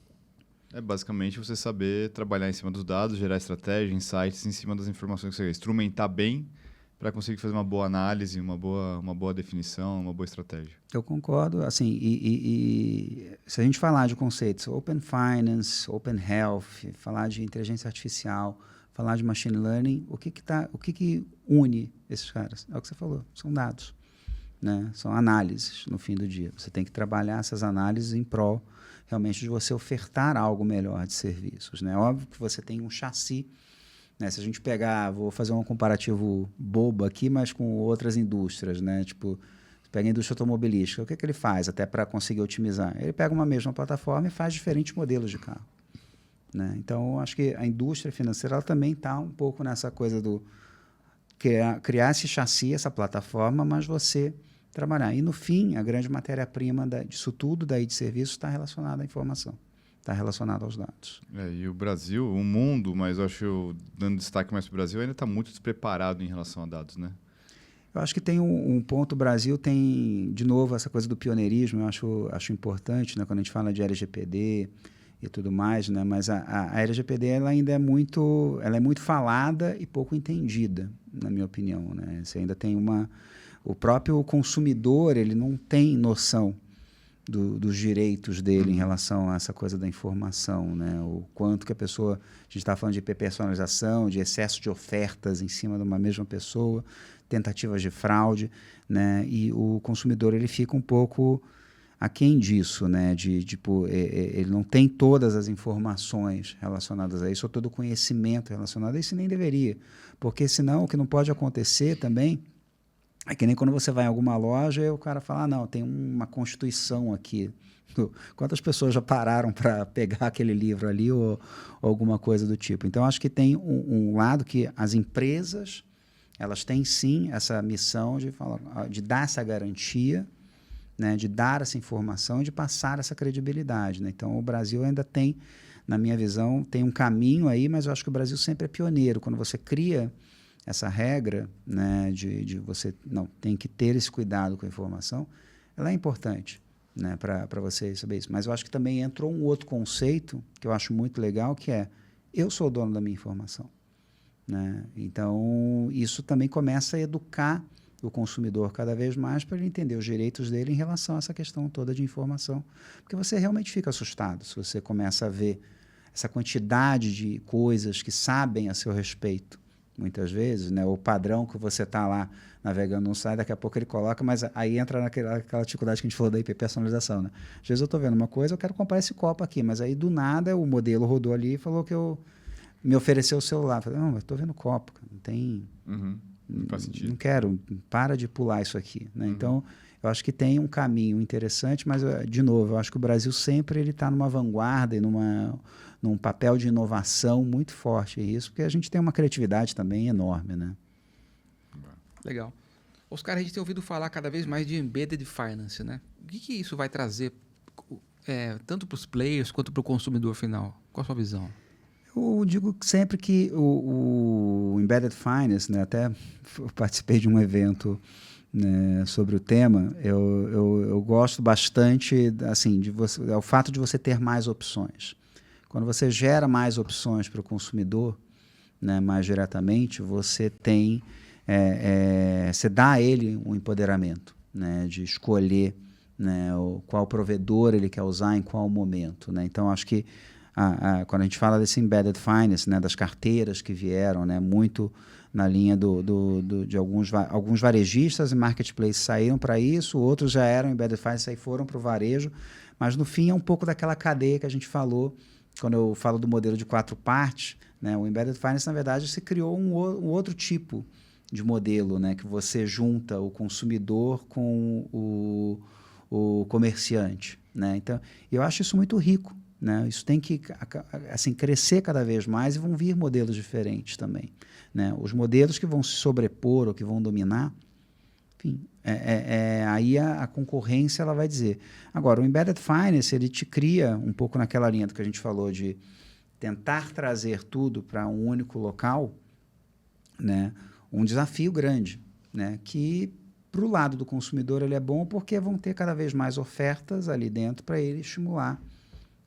É basicamente você saber trabalhar em cima dos dados, gerar estratégia, insights em cima das informações que você quer, instrumentar bem para conseguir fazer uma boa análise, uma boa definição, uma boa estratégia. Eu concordo. Assim, e se a gente falar de conceitos Open Finance, Open Health, falar de inteligência artificial, falar de machine learning, o que une esses caras? É o que você falou, são dados, né? São análises no fim do dia. Você tem que trabalhar essas análises em prol realmente de você ofertar algo melhor de serviços, né? Óbvio que você tem um chassi, né? Se a gente pegar, vou fazer um comparativo bobo aqui, mas com outras indústrias, né? Tipo, pega a indústria automobilística, o que ele faz até para conseguir otimizar? Ele pega uma mesma plataforma e faz diferentes modelos de carro, né? Então, acho que a indústria financeira ela também está um pouco nessa coisa do criar esse chassi, essa plataforma, mas você trabalhar. E, no fim, a grande matéria-prima disso tudo daí de serviço está relacionada à informação, está relacionada aos dados. E o Brasil, o mundo, mas eu acho, dando destaque mais para o Brasil, ainda está muito despreparado em relação a dados, né? Eu acho que tem um ponto, o Brasil tem, de novo, essa coisa do pioneirismo, eu acho importante, né, quando a gente fala de LGPD e tudo mais, né, mas a LGPD ela ainda é muito falada e pouco entendida, na minha opinião, né? Você ainda tem o próprio consumidor, ele não tem noção dos direitos dele em relação a essa coisa da informação, né? O quanto que a pessoa... A gente está falando de hiperpersonalização, de excesso de ofertas em cima de uma mesma pessoa, tentativas de fraude, né? E o consumidor ele fica um pouco aquém disso, né? Ele não tem todas as informações relacionadas a isso, ou todo o conhecimento relacionado a isso, e nem deveria. Porque senão o que não pode acontecer também é que nem quando você vai em alguma loja e o cara fala, não, tem uma constituição aqui. Quantas pessoas já pararam para pegar aquele livro ali ou alguma coisa do tipo? Então, acho que tem um lado que as empresas, elas têm sim essa missão de dar essa garantia, né, de dar essa informação e de passar essa credibilidade, né? Então, o Brasil ainda tem, na minha visão, tem um caminho aí, mas eu acho que o Brasil sempre é pioneiro. Quando você cria essa regra, né, de você tem que ter esse cuidado com a informação, ela é importante, né, para você saber isso. Mas eu acho que também entrou um outro conceito que eu acho muito legal, que é eu sou o dono da minha informação, né? Então, isso também começa a educar o consumidor cada vez mais para ele entender os direitos dele em relação a essa questão toda de informação. Porque você realmente fica assustado se você começa a ver essa quantidade de coisas que sabem a seu respeito. Muitas vezes, né? O padrão que você está lá navegando num site, daqui a pouco ele coloca, mas aí entra naquela dificuldade que a gente falou da hiperpersonalização, né? Às vezes eu estou vendo uma coisa, eu quero comprar esse copo aqui, mas aí do nada o modelo rodou ali e falou que me ofereceu o celular. Eu falei, não, eu estou vendo copo, não tem... Não faz sentido. Não quero, para de pular isso aqui, né? Então, eu acho que tem um caminho interessante, mas, de novo, eu acho que o Brasil sempre está numa vanguarda e num papel de inovação muito forte. Isso porque a gente tem uma criatividade também enorme, né? Legal. Oscar, a gente tem ouvido falar cada vez mais de embedded finance, né? O que isso vai trazer tanto para os players quanto para o consumidor final? Qual a sua visão? Eu digo sempre que o Embedded Finance, né, até participei de um evento, né, sobre o tema, eu gosto bastante assim, o fato de você ter mais opções. Quando você gera mais opções para o consumidor, né, mais diretamente, você você dá a ele um empoderamento, né, de escolher, né, qual provedor ele quer usar em qual momento, né? Então, acho que quando a gente fala desse embedded finance, né, das carteiras que vieram, né, muito na linha de alguns varejistas e marketplaces saíram para isso, outros já eram embedded finance e foram para o varejo, mas no fim é um pouco daquela cadeia que a gente falou, quando eu falo do modelo de 4 partes, né? O embedded finance, na verdade, se criou um outro tipo de modelo, né? Que você junta o consumidor com o comerciante, né? Então, eu acho isso muito rico, né? Isso tem que assim, crescer cada vez mais e vão vir modelos diferentes também, né? Os modelos que vão se sobrepor ou que vão dominar, enfim, aí a concorrência ela vai dizer. Agora, o Embedded Finance, ele te cria um pouco naquela linha do que a gente falou de tentar trazer tudo para um único local, né? Um desafio grande, né? Que para o lado do consumidor ele é bom porque vão ter cada vez mais ofertas ali dentro para ele estimular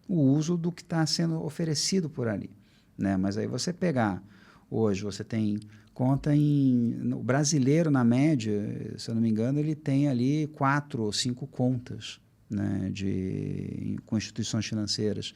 o uso do que está sendo oferecido por ali, né? Mas aí você pegar, hoje você tem conta o brasileiro, na média, se eu não me engano, ele tem ali 4 ou 5 contas, né, com instituições financeiras.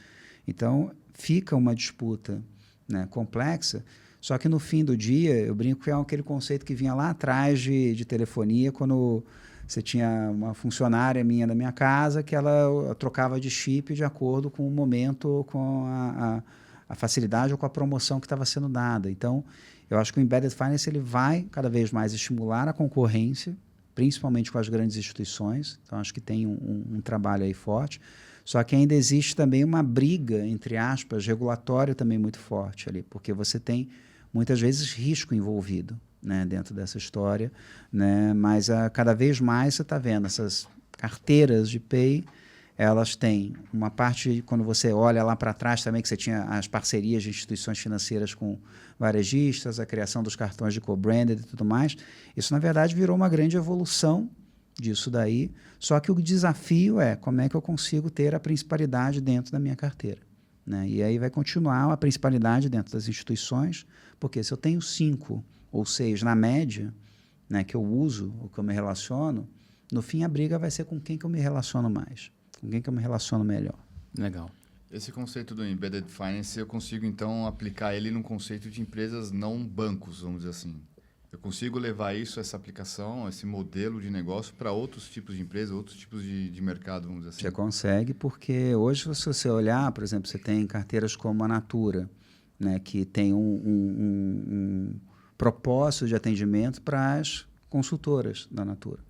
Então, fica uma disputa, né, complexa, só que no fim do dia, eu brinco que é aquele conceito que vinha lá atrás de telefonia, quando você tinha uma funcionária minha da minha casa que ela trocava de chip de acordo com o momento, com a facilidade ou com a promoção que estava sendo dada. Então, eu acho que o Embedded Finance ele vai cada vez mais estimular a concorrência, principalmente com as grandes instituições. Então, acho que tem um trabalho aí forte. Só que ainda existe também uma briga, entre aspas, regulatória também muito forte ali, porque você tem, muitas vezes, risco envolvido, né, dentro dessa história, né? Mas cada vez mais você está vendo essas carteiras de Pay, elas têm uma parte, quando você olha lá para trás também, que você tinha as parcerias de instituições financeiras com varejistas, a criação dos cartões de co-branded e tudo mais. Isso, na verdade, virou uma grande evolução disso daí, só que o desafio é como é que eu consigo ter a principalidade dentro da minha carteira, né? E aí vai continuar a principalidade dentro das instituições, porque se eu tenho 5 ou 6 na média, né, que eu uso, ou que eu me relaciono, no fim a briga vai ser com quem que eu me relaciono mais. Com quem que eu me relaciono melhor. Legal. Esse conceito do Embedded Finance, eu consigo, então, aplicar ele num conceito de empresas não bancos, vamos dizer assim. Eu consigo levar essa aplicação, esse modelo de negócio para outros tipos de empresa, outros tipos de mercado, vamos dizer assim. Você consegue, porque hoje, se você olhar, por exemplo, você tem carteiras como a Natura, né, que tem um propósito de atendimento para as consultoras da Natura.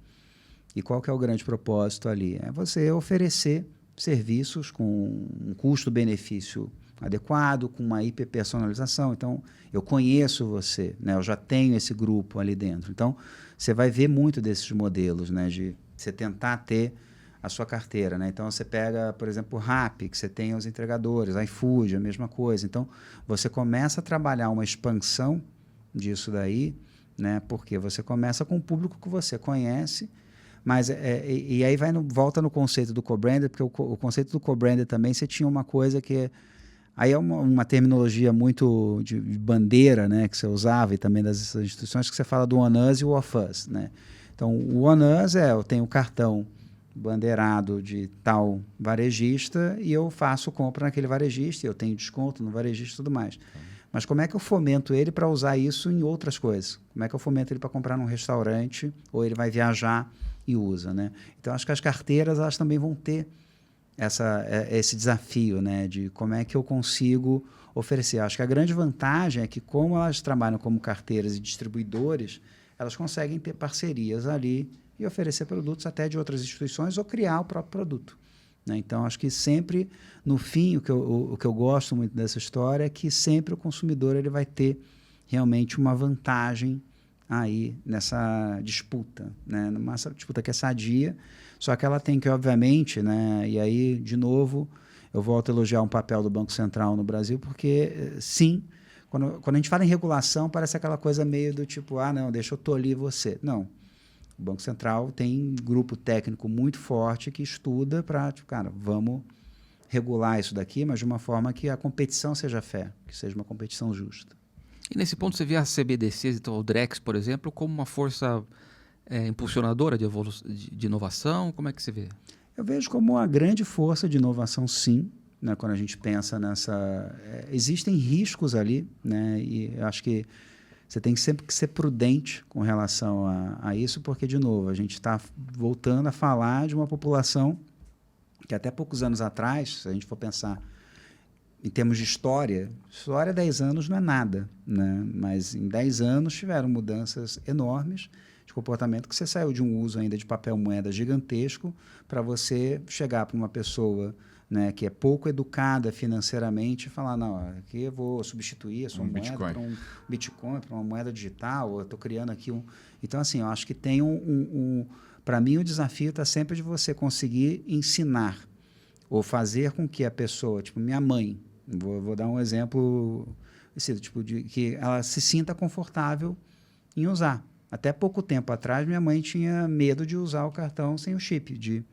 E qual que é o grande propósito ali? É você oferecer serviços com um custo-benefício adequado, com uma hiperpersonalização. Então, eu conheço você, né? Eu já tenho esse grupo ali dentro. Então, você vai ver muito desses modelos, né? De você tentar ter a sua carteira, né? Então, você pega, por exemplo, o Rappi, que você tem os entregadores, iFood, a mesma coisa. Então, você começa a trabalhar uma expansão disso daí, né? Porque você começa com o público que você conhece. Mas, e aí volta no conceito do co-branded, porque o conceito do co-branded também, você tinha uma coisa que... Aí é uma terminologia muito de bandeira, né, que você usava, e também das instituições, que você fala do On Us e o Off Us, né? Então, o On Us eu tenho o cartão bandeirado de tal varejista e eu faço compra naquele varejista, eu tenho desconto no varejista e tudo mais. Mas como é que eu fomento ele para usar isso em outras coisas? Como é que eu fomento ele para comprar num restaurante ou ele vai viajar e usa, né? Então, acho que as carteiras elas também vão ter esse desafio, né, de como é que eu consigo oferecer. Acho que a grande vantagem é que, como elas trabalham como carteiras e distribuidores, elas conseguem ter parcerias ali e oferecer produtos até de outras instituições ou criar o próprio produto, né? Então, acho que sempre, no fim, o que eu gosto muito dessa história é que sempre o consumidor ele vai ter realmente uma vantagem aí nessa disputa, né? Numa disputa que é sadia, só que ela tem que, obviamente, né? E aí, de novo, eu volto a elogiar um papel do Banco Central no Brasil, porque, sim, quando a gente fala em regulação, parece aquela coisa meio do tipo, não, deixa eu tolir você. Não. O Banco Central tem um grupo técnico muito forte que estuda para, tipo, cara, vamos regular isso daqui, mas de uma forma que a competição seja fair, que seja uma competição justa. E nesse ponto você vê as CBDCs, então o Drex, por exemplo, como uma força impulsionadora de inovação? Como é que você vê? Eu vejo como uma grande força de inovação, sim, né, quando a gente pensa nessa... existem riscos ali, né, e eu acho que você tem sempre que ser prudente com relação a isso, porque, de novo, a gente está voltando a falar de uma população que até poucos anos atrás, se a gente for pensar em termos de história, 10 anos não é nada, né? Mas em 10 anos tiveram mudanças enormes de comportamento, que você saiu de um uso ainda de papel moeda gigantesco para você chegar para uma pessoa, né, que é pouco educada financeiramente e falar, não, aqui eu vou substituir a sua moeda para um Bitcoin, para uma moeda digital, eu estou criando aqui um... Então, assim, eu acho que tem para mim, o desafio está sempre de você conseguir ensinar ou fazer com que a pessoa, tipo minha mãe, vou dar um exemplo, tipo, de que ela se sinta confortável em usar. Até pouco tempo atrás, minha mãe tinha medo de usar o cartão sem o chip,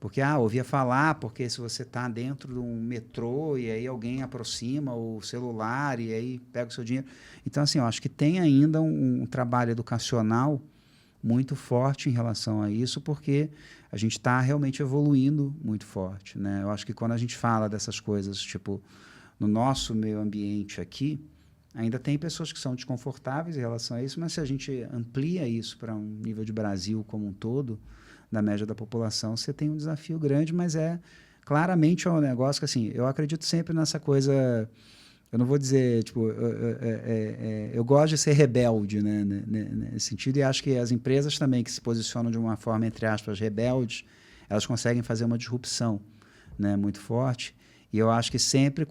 porque ouvia falar, porque se você está dentro de um metrô e aí alguém aproxima o celular e aí pega o seu dinheiro. Então, assim, eu acho que tem ainda um trabalho educacional muito forte em relação a isso, porque a gente está realmente evoluindo muito forte, né? Eu acho que quando a gente fala dessas coisas, tipo, no nosso meio ambiente aqui, ainda tem pessoas que são desconfortáveis em relação a isso, mas se a gente amplia isso para um nível de Brasil como um todo, da média da população, você tem um desafio grande, mas claramente um negócio que, assim, eu acredito sempre nessa coisa, eu não vou dizer, tipo, eu gosto de ser rebelde, né, nesse sentido, e acho que as empresas também que se posicionam de uma forma, entre aspas, rebeldes, elas conseguem fazer uma disrupção, né, muito forte, e eu acho que sempre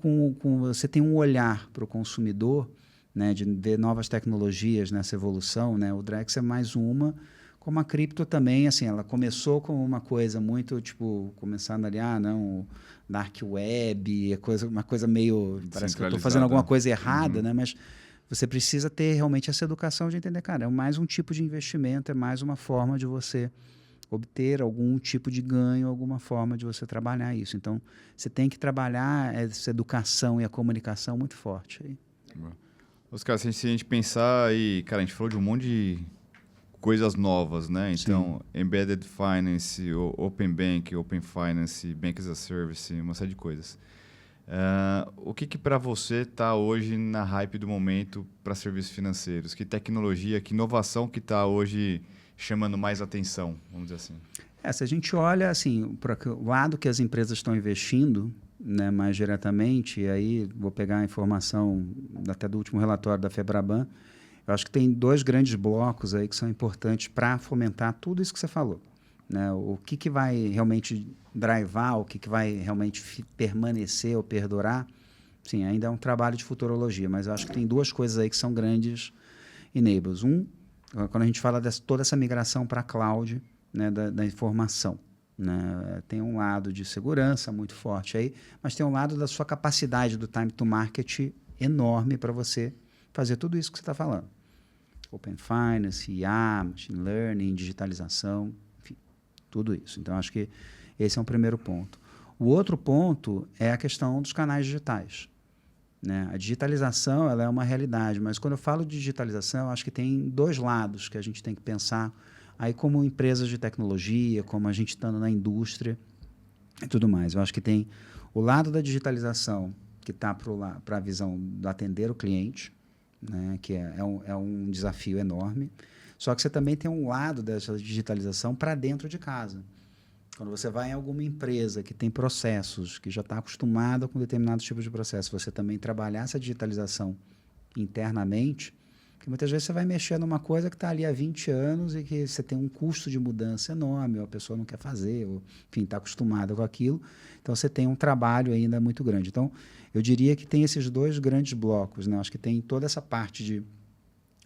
você tem um olhar para o consumidor, né, de ver novas tecnologias nessa evolução, né, o Drex é mais uma. Como a cripto também, assim, ela começou como uma coisa muito, tipo, começando ali, não, dark web, uma coisa meio, parece que eu estou fazendo alguma coisa errada, né? Mas você precisa ter realmente essa educação de entender, cara, é mais um tipo de investimento, é mais uma forma de você obter algum tipo de ganho, alguma forma de você trabalhar isso. Então, você tem que trabalhar essa educação e a comunicação muito forte aí. Oscar, se a gente pensar aí, cara, a gente falou de um monte de coisas novas, né? Então, sim, Embedded Finance, Open Bank, Open Finance, Bank as a Service, uma série de coisas. O que para você está hoje na hype do momento para serviços financeiros? Que tecnologia, que inovação que está hoje chamando mais atenção, vamos dizer assim? Se a gente olha assim, para o lado que as empresas estão investindo, né, mais diretamente, e aí vou pegar a informação até do último relatório da Febraban, eu acho que tem 2 grandes blocos aí que são importantes para fomentar tudo isso que você falou, né? O que vai realmente drivar, o que vai realmente permanecer ou perdurar, sim, ainda é um trabalho de futurologia, mas eu acho que tem 2 coisas aí que são grandes enablers. Quando a gente fala de toda essa migração para a cloud, né, da informação, né? Tem um lado de segurança muito forte aí, mas tem um lado da sua capacidade do time to market enorme para você fazer tudo isso que você está falando. Open Finance, IA, Machine Learning, digitalização, enfim, tudo isso. Então, acho que esse é um primeiro ponto. O outro ponto é a questão dos canais digitais, né? A digitalização ela é uma realidade, mas quando eu falo de digitalização, acho que tem 2 lados que a gente tem que pensar aí como empresas de tecnologia, como a gente estando na indústria e tudo mais. Eu acho que tem o lado da digitalização que está para a visão do atender o cliente, né, que é um desafio enorme. Só que você também tem um lado dessa digitalização para dentro de casa. Quando você vai em alguma empresa que tem processos, que já está acostumada com determinados tipos de processos, você também trabalhar essa digitalização internamente, que muitas vezes você vai mexer numa coisa que está ali há 20 anos e que você tem um custo de mudança enorme, ou a pessoa não quer fazer, ou, enfim, está acostumada com aquilo. Então, você tem um trabalho ainda muito grande. Então, eu diria que tem esses 2 grandes blocos, né? Acho que tem toda essa parte de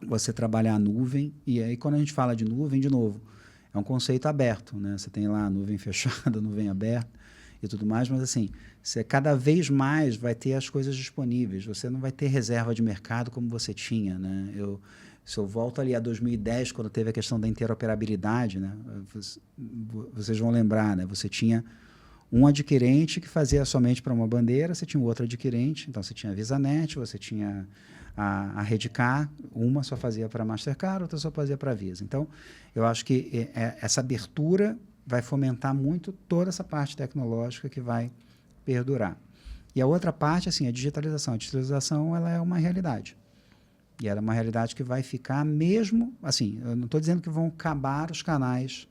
você trabalhar a nuvem, e aí quando a gente fala de nuvem, de novo, é um conceito aberto, né? Você tem lá a nuvem fechada, nuvem aberta e tudo mais, mas assim, você cada vez mais vai ter as coisas disponíveis, você não vai ter reserva de mercado como você tinha, né? Se eu volto ali a 2010, quando teve a questão da interoperabilidade, né? Vocês vão lembrar, né? Você tinha um adquirente que fazia somente para uma bandeira, você tinha um outro adquirente, então você tinha a VisaNet, você tinha a Redcar, uma só fazia para Mastercard, outra só fazia para Visa. Então, eu acho que essa abertura vai fomentar muito toda essa parte tecnológica que vai perdurar. E a outra parte, assim, a digitalização. A digitalização ela é uma realidade. E era uma realidade que vai ficar mesmo, assim, eu não estou dizendo que vão acabar os canais,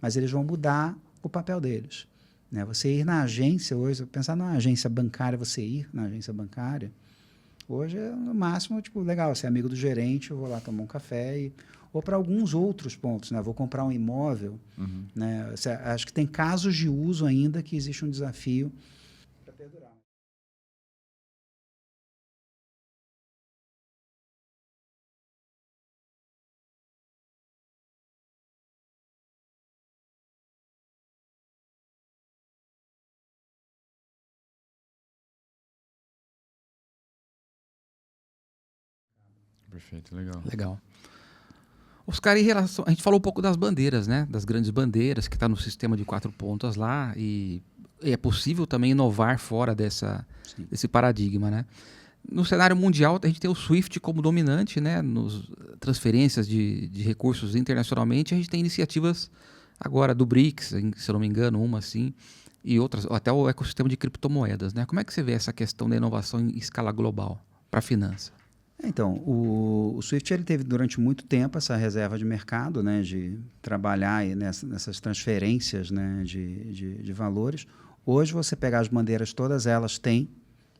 mas eles vão mudar o papel deles. Né? Você ir na agência hoje, pensar na agência bancária, você ir na agência bancária, hoje é no máximo, tipo, legal, você é amigo do gerente, eu vou lá tomar um café, ou para alguns outros pontos, né? Vou comprar um imóvel, né? Acho que tem casos de uso ainda que existe um desafio para perdurar. Perfeito, legal. Legal. Oscar, em relação, a gente falou um pouco das bandeiras, né? Das grandes bandeiras que está no sistema de 4 pontas lá e é possível também inovar fora desse paradigma, né? No cenário mundial, a gente tem o SWIFT como dominante, né? Nos transferências de recursos internacionalmente, a gente tem iniciativas agora do BRICS, se eu não me engano, uma assim, e outras, até o ecossistema de criptomoedas, né? Como é que você vê essa questão da inovação em escala global para a finança? Então, o Swift ele teve durante muito tempo essa reserva de mercado, né, de trabalhar aí nessas transferências, né, de valores. Hoje, você pegar as bandeiras, todas elas têm,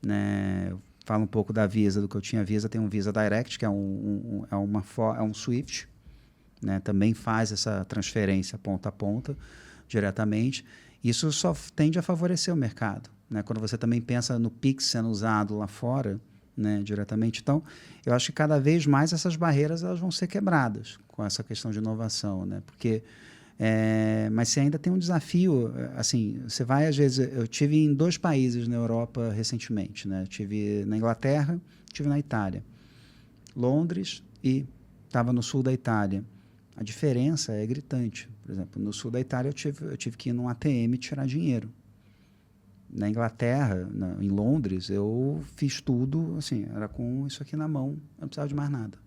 né, fala um pouco da Visa, do que eu tinha Visa, tem um Visa Direct, que é um Swift, né, também faz essa transferência ponta a ponta, diretamente. Isso só tende a favorecer o mercado. Né? Quando você também pensa no Pix sendo usado lá fora, né, diretamente. Então, eu acho que cada vez mais essas barreiras elas vão ser quebradas com essa questão de inovação, né? Porque, mas você ainda tem um desafio, assim, você vai às vezes, eu tive em 2 países na Europa recentemente, né? Eu tive na Inglaterra, tive na Itália, Londres e estava no sul da Itália. A diferença é gritante. Por exemplo, no sul da Itália eu tive que ir num ATM tirar dinheiro. Na Inglaterra, em Londres, eu fiz tudo, assim, era com isso aqui na mão, eu não precisava de mais nada.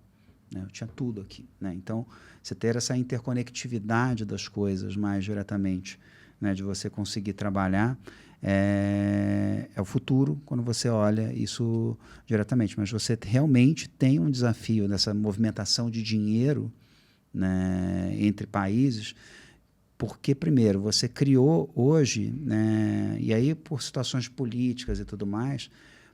Né? Eu tinha tudo aqui. Né? Então, você ter essa interconectividade das coisas mais diretamente, né? De você conseguir trabalhar, é o futuro quando você olha isso diretamente. Mas você realmente tem um desafio dessa movimentação de dinheiro, né, entre países, porque, primeiro, você criou hoje, né, e aí por situações políticas e tudo mais,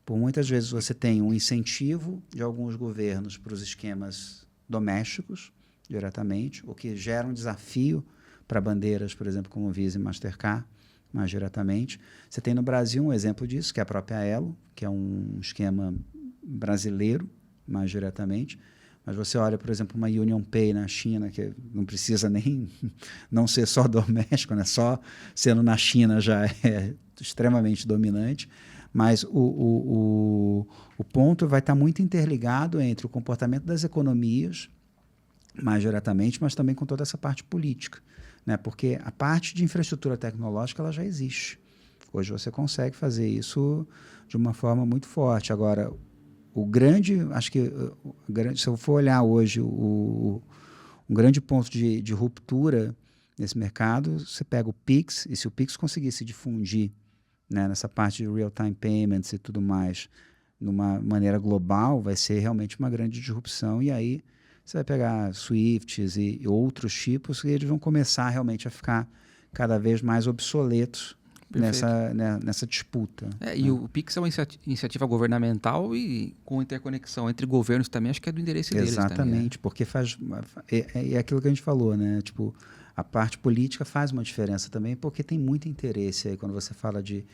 por muitas vezes você tem um incentivo de alguns governos para os esquemas domésticos, diretamente, o que gera um desafio para bandeiras, por exemplo, como Visa e Mastercard, mais diretamente. Você tem no Brasil um exemplo disso, que é a própria Elo, que é um esquema brasileiro, mais diretamente. Mas você olha, por exemplo, uma UnionPay na China, que não precisa nem não ser só doméstico, né? Só sendo na China já é extremamente dominante. Mas o ponto vai estar muito interligado entre o comportamento das economias, mais diretamente, mas também com toda essa parte política. Né? Porque a parte de infraestrutura tecnológica ela já existe. Hoje você consegue fazer isso de uma forma muito forte. Agora, o grande, acho que, se eu for olhar hoje, um grande ponto de ruptura nesse mercado, você pega o Pix, e se o Pix conseguir se difundir, né, nessa parte de real-time payments e tudo mais, numa maneira global, vai ser realmente uma grande disrupção, e aí você vai pegar Swifts e outros tipos, e eles vão começar realmente a ficar cada vez mais obsoletos nessa disputa. E né? o Pix é uma iniciativa governamental e com interconexão entre governos também, acho que é do interesse deles também. Exatamente, porque é aquilo que a gente falou, né? Tipo, a parte política faz uma diferença também, porque tem muito interesse aí quando você fala de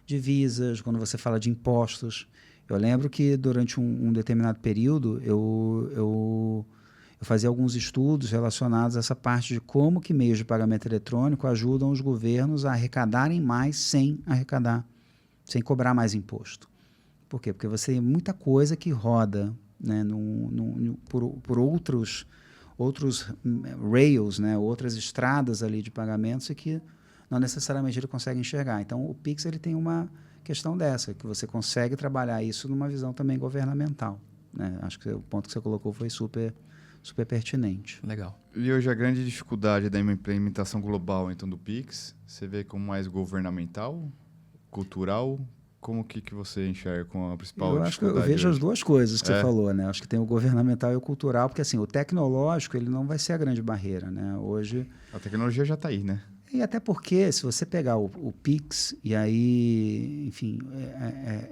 visas, quando você fala de impostos. Eu lembro que durante um determinado período eu fazia alguns estudos relacionados a essa parte de como que meios de pagamento eletrônico ajudam os governos a arrecadarem mais sem cobrar mais imposto. Por quê? Porque você tem muita coisa que roda, né, por outros rails, né, outras estradas ali de pagamentos e que não necessariamente ele consegue enxergar. Então, o Pix ele tem uma questão dessa, que você consegue trabalhar isso numa visão também governamental. Né? Acho que o ponto que você colocou foi super pertinente. Legal. E hoje a grande dificuldade da implementação global, então, do Pix, você vê como mais governamental, cultural? como que você enxerga com a principal Eu acho que eu dificuldade vejo hoje? as duas coisas que você falou, né? Acho que tem o governamental e o cultural, porque assim, o tecnológico ele não vai ser a grande barreira, né? Hoje, A tecnologia já está aí, né? e até porque se você pegar o Pix e aí, enfim,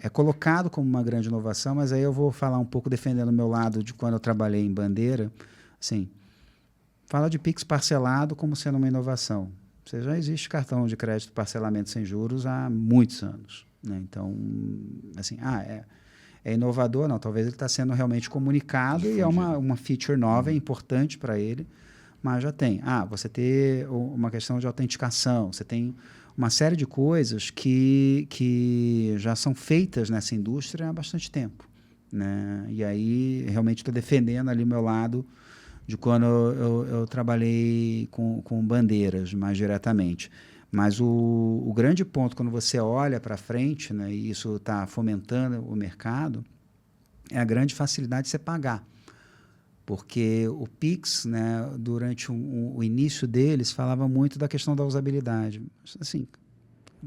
é colocado como uma grande inovação, mas aí eu vou falar um pouco defendendo o meu lado de quando eu trabalhei em Bandeira, assim, fala de Pix parcelado como sendo uma inovação. Você já existe cartão de crédito parcelamento sem juros há muitos anos, né? Então, assim, é inovador? Não, talvez ele está sendo realmente comunicado e é uma feature nova, é importante para ele, mas já tem. Você ter uma questão de autenticação, você tem uma série de coisas que já são feitas nessa indústria há bastante tempo, né? E aí, realmente, estou defendendo ali o meu lado de quando eu trabalhei com bandeiras mais diretamente. Mas o grande ponto, quando você olha para frente, né, e isso está fomentando o mercado, é a grande facilidade de você pagar. Porque o Pix, né, durante o início deles, falava muito da questão da usabilidade. Assim,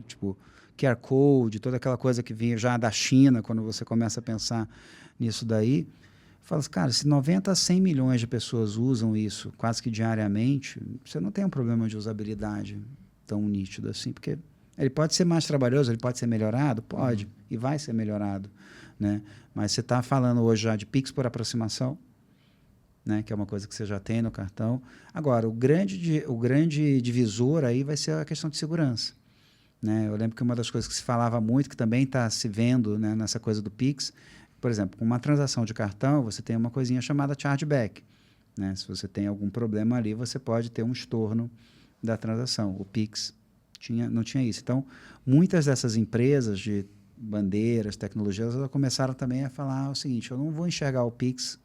tipo, QR Code, toda aquela coisa que vinha já da China, quando você começa a pensar nisso daí, fala assim, cara, se 90 a 100 milhões de pessoas usam isso quase que diariamente, você não tem um problema de usabilidade tão nítido assim, porque ele pode ser mais trabalhoso, ele pode ser melhorado? Pode, e vai ser melhorado, né? Mas você está falando hoje já de Pix por aproximação, né, que é uma coisa que você já tem no cartão. Agora, o grande divisor aí vai ser a questão de segurança, né? Eu lembro que uma das coisas que se falava muito, que também está se vendo, né, nessa coisa do Pix, por exemplo, com uma transação de cartão, você tem uma coisinha chamada chargeback, né? Se você tem algum problema ali, você pode ter um estorno da transação. O Pix não tinha isso. Então, muitas dessas empresas de bandeiras, tecnologias, elas começaram também a falar o seguinte, eu não vou enxergar o Pix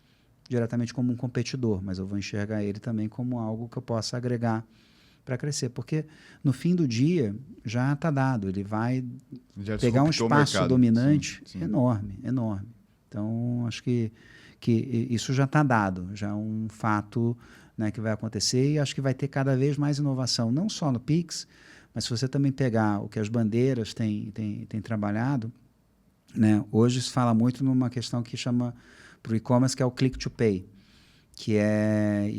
diretamente como um competidor, mas eu vou enxergar ele também como algo que eu possa agregar para crescer, porque no fim do dia já está dado, ele vai Já pegar um disruptou o espaço mercado. dominante Sim. enorme, enorme. Então, acho que isso já está dado, já é um fato, né, que vai acontecer e acho que vai ter cada vez mais inovação, não só no Pix, mas se você também pegar o que as bandeiras têm trabalhado, né, hoje se fala muito numa questão que chama para o e-commerce, que é o click to pay, que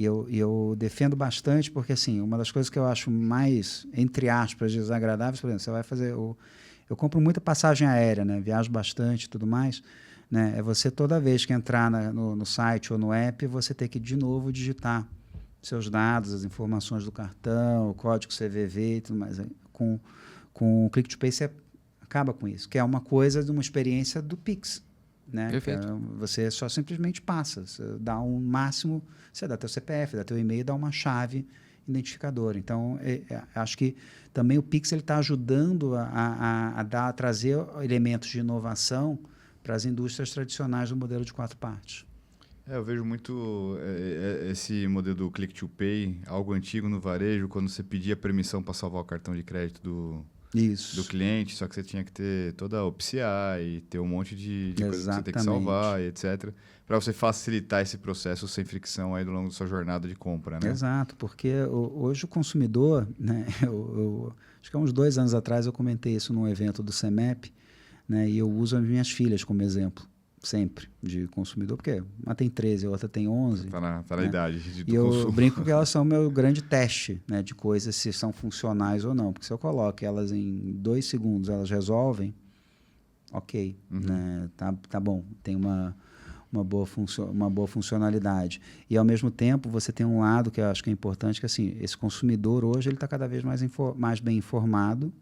eu defendo bastante, porque assim, uma das coisas que eu acho mais, entre aspas, desagradáveis, por exemplo, você vai fazer, eu compro muita passagem aérea, né, viajo bastante e tudo mais, né, é você toda vez que entrar no site ou no app, você ter que de novo digitar seus dados, as informações do cartão, o código CVV e tudo mais. Com o click to pay você acaba com isso, que é uma coisa de uma experiência do Pix, né? Perfeito. Você só simplesmente passa, você dá um máximo, você dá teu CPF, dá teu e-mail, dá uma chave identificadora. Então, acho que também o Pix está ajudando a trazer elementos de inovação para as indústrias tradicionais do modelo de 4 partes. Eu vejo muito esse modelo do click to pay, algo antigo no varejo, quando você pedia permissão para salvar o cartão de crédito do cliente, só que você tinha que ter toda a OPCI, ter um monte de coisas que você tem que salvar, etc. Para você facilitar esse processo sem fricção aí ao longo da sua jornada de compra, né? Exato, porque hoje o consumidor, né, acho que há uns 2 anos atrás eu comentei isso num evento do CEMEP, né, e eu uso as minhas filhas como exemplo, sempre, de consumidor, porque uma tem 13, a outra tem 11. Tá na né? idade do E consumo. eu brinco que elas são o meu grande teste, né, de coisas, se são funcionais ou não. Porque se eu coloco elas em 2 segundos, elas resolvem, ok, né, tá bom, tem uma boa funcionalidade. E, ao mesmo tempo, você tem um lado que eu acho que é importante, que assim, esse consumidor hoje ele está cada vez mais bem informado,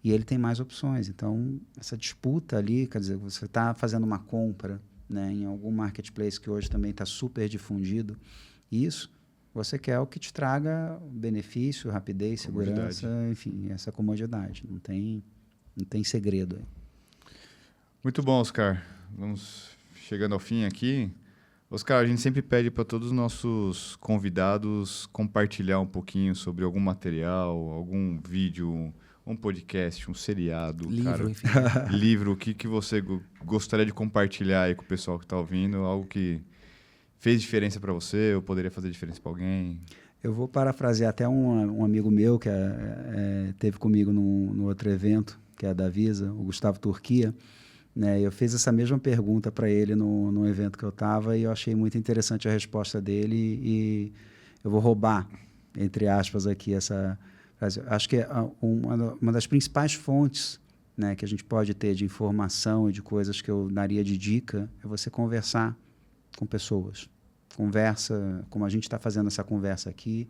e ele tem mais opções. Então, essa disputa ali, quer dizer, você está fazendo uma compra, né, em algum marketplace que hoje também está super difundido, isso, você quer o que te traga benefício, rapidez, segurança, enfim, essa comodidade. Não tem segredo aí. Muito bom, Oscar. Vamos chegando ao fim aqui. Oscar, a gente sempre pede para todos os nossos convidados compartilhar um pouquinho sobre algum material, algum vídeo, um podcast, um seriado, Livro, enfim. livro, o que você gostaria de compartilhar aí com o pessoal que está ouvindo, algo que fez diferença para você ou poderia fazer diferença para alguém? Eu vou parafrasear até um amigo meu que teve comigo no outro evento, que é da Visa, o Gustavo Turquia, né? Eu fiz essa mesma pergunta para ele no evento que eu estava e eu achei muito interessante a resposta dele e eu vou roubar, entre aspas, aqui essa frase. Acho que uma das principais fontes, né, que a gente pode ter de informação e de coisas que eu daria de dica é você conversar com pessoas. Conversa, como a gente está fazendo essa conversa aqui,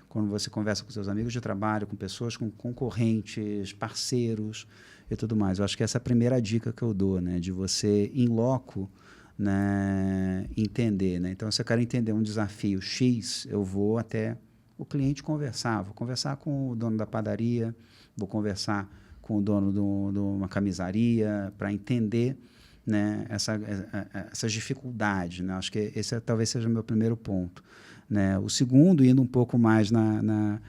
quando você conversa com seus amigos de trabalho, com pessoas, com concorrentes, parceiros e tudo mais. Eu acho que essa é a primeira dica que eu dou, né, de você, in loco, né, entender. Né? Então, se eu quero entender um desafio X, eu vou até o cliente conversar. Vou conversar com o dono da padaria, vou conversar com o dono de uma camisaria, para entender, né, essas dificuldades. Né? Acho que esse talvez seja o meu primeiro ponto. Né? O segundo, indo um pouco mais na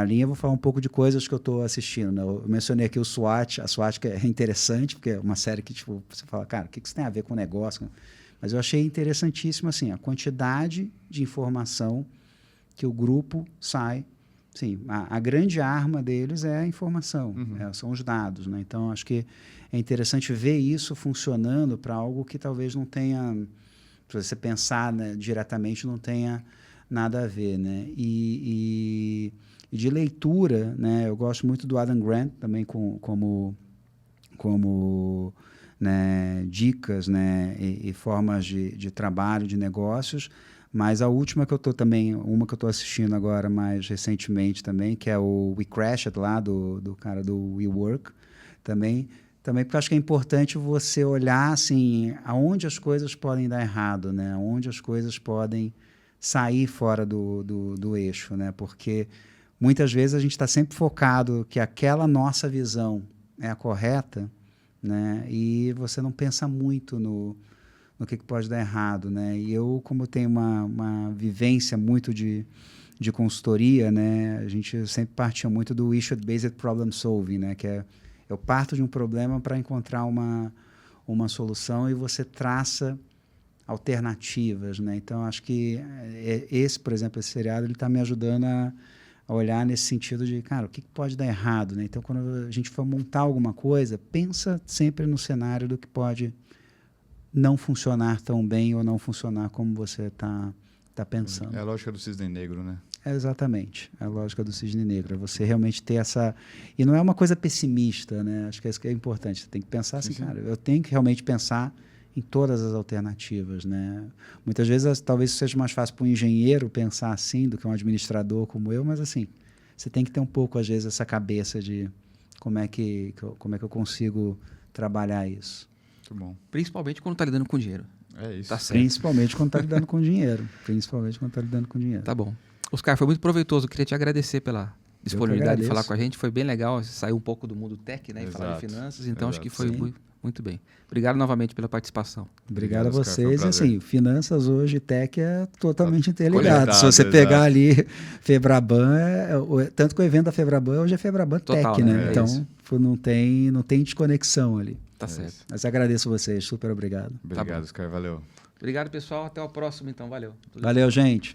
linha, eu vou falar um pouco de coisas que eu estou assistindo. Né? Eu mencionei aqui a SWAT, que é interessante, porque é uma série que tipo, você fala, cara, o que isso tem a ver com o negócio? Mas eu achei interessantíssimo assim, a quantidade de informação que o grupo sai. Sim, a grande arma deles é a informação, são os dados. Né? Então, acho que é interessante ver isso funcionando para algo que talvez não tenha, se você pensar, né, diretamente, não tenha nada a ver. Né? E de leitura, né, eu gosto muito do Adam Grant, também como né, dicas, né, e formas de trabalho, de negócios. Mas a última que eu estou também, uma que eu estou assistindo agora mais recentemente também, que é o We Crashed lá, do cara do WeWork, também porque eu acho que é importante você olhar assim, aonde as coisas podem dar errado, né? Aonde as coisas podem sair fora do eixo, né? Porque muitas vezes a gente está sempre focado que aquela nossa visão é a correta, né? E você não pensa muito no que pode dar errado, né? E eu, como tenho uma vivência muito de consultoria, né? A gente sempre partia muito do issue-based problem solving, né? Que é, eu parto de um problema para encontrar uma solução e você traça alternativas, né? Então, acho que esse, por exemplo, esse seriado, ele está me ajudando a olhar nesse sentido de, cara, o que pode dar errado, né? Então, quando a gente for montar alguma coisa, pensa sempre no cenário do que pode não funcionar tão bem ou não funcionar como você está pensando. É a lógica do cisne negro, né? Exatamente, é a lógica do cisne negro. É você realmente ter essa... E não é uma coisa pessimista, né? Acho que isso que é importante. Você tem que pensar assim, cara, eu tenho que realmente pensar em todas as alternativas, né? Muitas vezes, talvez seja mais fácil para um engenheiro pensar assim do que um administrador como eu, mas assim, você tem que ter um pouco, às vezes, essa cabeça de como é que eu consigo trabalhar isso. Muito bom. Principalmente quando está lidando com dinheiro. É isso. Tá certo. Principalmente quando está lidando com dinheiro. Tá bom. Oscar, foi muito proveitoso. Eu queria te agradecer pela disponibilidade de falar com a gente. Foi bem legal. Saiu um pouco do mundo tech, né? E falar de finanças. Então, acho que foi muito bem. Obrigado novamente pela participação. Obrigado a vocês. E assim, finanças hoje, tech é totalmente interligado. Conectado, se você pegar ali Febraban, tanto que o evento da Febraban hoje é Febraban Total, Tech, né? É então, isso. não tem desconexão ali. Tá certo. Mas agradeço vocês. Super obrigado. Obrigado, Oscar. Valeu. Obrigado, pessoal. Até o próximo, então. Valeu. Valeu, gente.